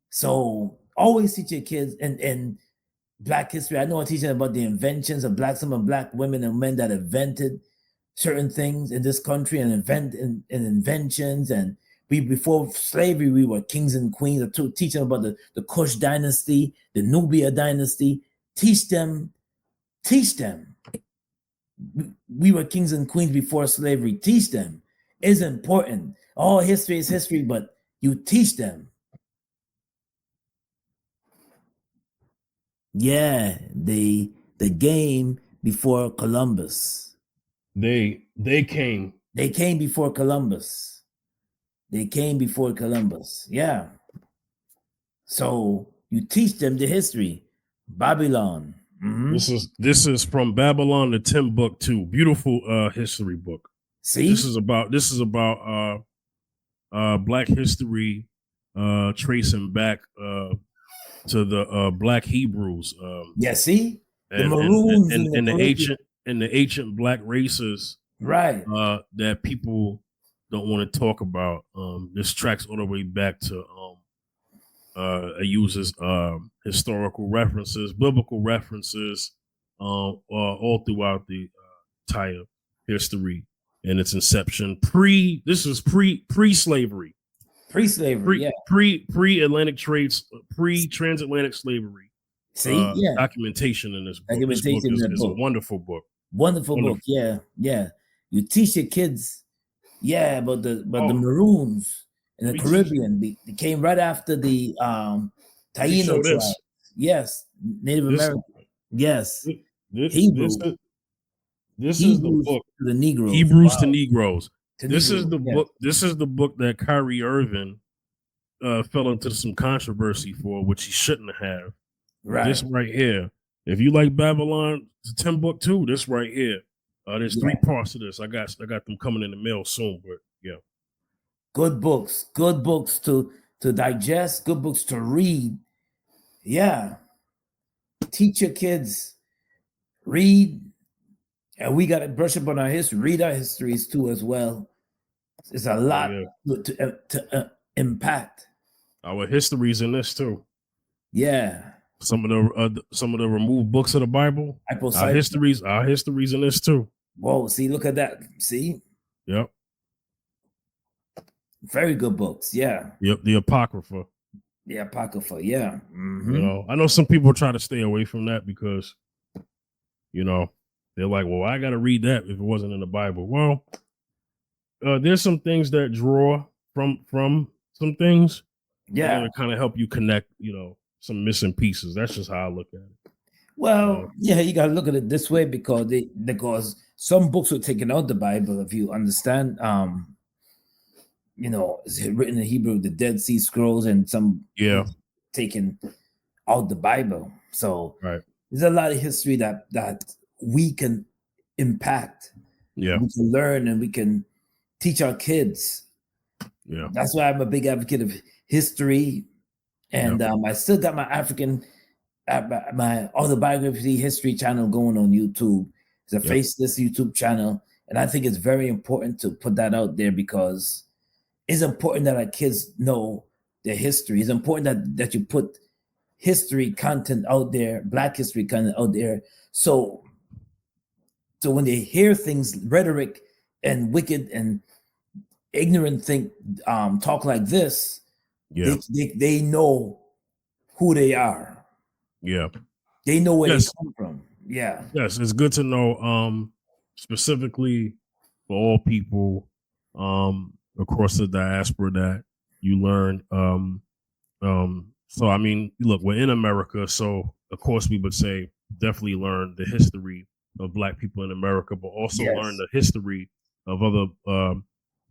So always teach your kids and Black history. I know I'm teaching about the inventions of some of Black women and men that invented certain things in this country and inventions. And before slavery, we were kings and queens. I teach them about the Kush dynasty, the Nubia dynasty. Teach them. We were kings and queens before slavery. Teach them. It's important. All history is history, but you teach them. Yeah, the game before Columbus. They came. They came before Columbus. Yeah. So you teach them the history. Babylon. Mhm. This is from Babylon to Timbuktu. Beautiful history book. See, this is about Black history, tracing back to the Black Hebrews. Yeah, see, the and Maroons and, in and the the Caribbean. ancient Black races, Right. that people don't want to talk about. This tracks all the way back to it uses historical references, biblical references, all throughout the entire history and its inception. This is pre-slavery, Pre-slavery, yeah. pre-Atlantic trades, pre-transatlantic slavery. See, yeah. Documentation in this book. This book Documentation in the is a book. wonderful book. Wonderful book. Yeah, yeah. You teach your kids, yeah, but the Maroons in the Caribbean, they came right after the Taino tribe. Yes, Native American. Yes, Hebrew. This is the Hebrews book. to the Negroes. Hebrews Wow. to Negroes. To This is Negroes, the yes. book. This is the book that Kyrie Irving fell into some controversy for, which he shouldn't have. Right. This right here. If you like Babylon to Timbuktu, this right here. There's three parts to this. I got them coming in the mail soon, but yeah. Good books to digest, good books to read. Yeah. Teach your kids, read, and we got to brush up on our history, read our histories too as well. It's a lot to impact. Our history's in this too. Yeah. Some of the removed books of the Bible. Our history's in this too. Whoa, see, look at that. See? Yep. Very good books, yeah. Yep, the Apocrypha. The Apocrypha, yeah. Mm-hmm. You know, I know some people try to stay away from that because, you know, they're like, well, I got to read that if it wasn't in the Bible. Well, there's some things that draw from some things. Yeah. To kind of help you connect, you know, some missing pieces. That's just how I look at it. Well, yeah, you got to look at it this way because some books were taken out the Bible, if you understand. You know, it's written in Hebrew, the Dead Sea Scrolls, and some taken out the Bible. So there's a lot of history that we can impact. Yeah, we can learn and we can teach our kids. Yeah, that's why I'm a big advocate of history, and I still got my African, my autobiography history channel going on YouTube. It's a faceless YouTube channel, and I think it's very important to put that out there because it's important that our kids know their history. It's important that you put history content out there, Black history content out there, so when they hear things, rhetoric and wicked and ignorant talk like this, they know who they are. Yeah, they know where they come from. Yeah, yes, it's good to know. Specifically for all people across the diaspora that you learn. So I mean, look, we're in America, so of course we would say definitely learn the history of Black people in America, but also learn the history of other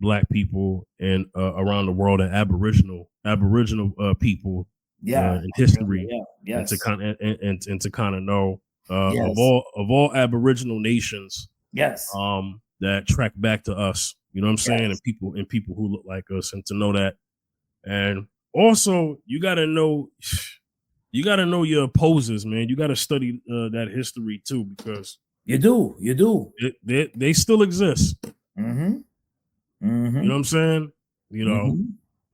Black people and around the world and Aboriginal people in history, and to kind of know of all Aboriginal nations, that track back to us. You know what I'm saying? And people who look like us, and to know that. And also, you gotta know your opposers, man. You gotta study that history too, because you do. They still exist. Mm-hmm. Mm-hmm. You know what I'm saying? You know,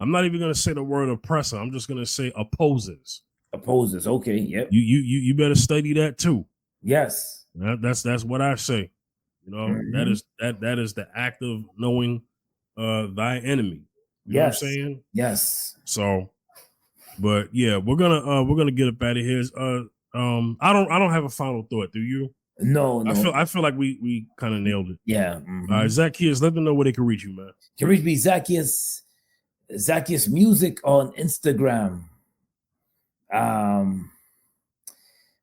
I'm not even gonna say the word oppressor. I'm just gonna say opposers. Opposers. Okay. Yep. You better study that too. Yes. That's what I say. You know, that is the act of knowing thy enemy. You know what I'm saying? Yes. So, but yeah, we're gonna get up out of here. I don't have a final thought. Do you? No. I feel like we kind of nailed it. Yeah. Zacchaeus, let them know where they can reach you, man. You can reach me, Zacchaeus Music on Instagram.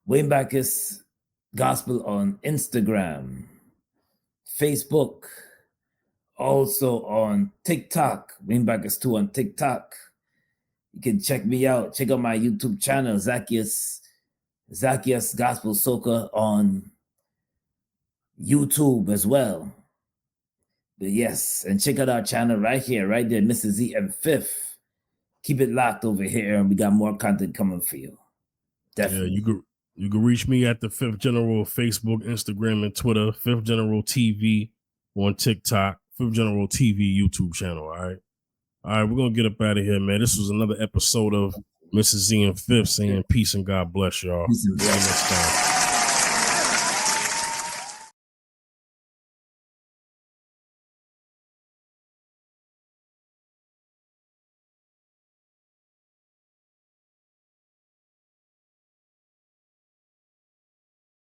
Wayne Bacchus Gospel on Instagram, Facebook, also on TikTok. Wayne Bacchus 2 on TikTok. You can check me out. Check out my YouTube channel, Zacchaeus Zacchaeus Gospel Soca on YouTube as well. But yes, and check out our channel right here, right there, Mr. Z and Fifth. Keep it locked over here, and we got more content coming for you. Definitely. Yeah, you can reach me at the Fifth General Facebook, Instagram, and Twitter. Fifth General TV on TikTok. Fifth General TV YouTube channel. All right, we're gonna get up out of here, man. This was another episode of Mrs. Z and Fifth saying peace and God bless y'all. See you next time.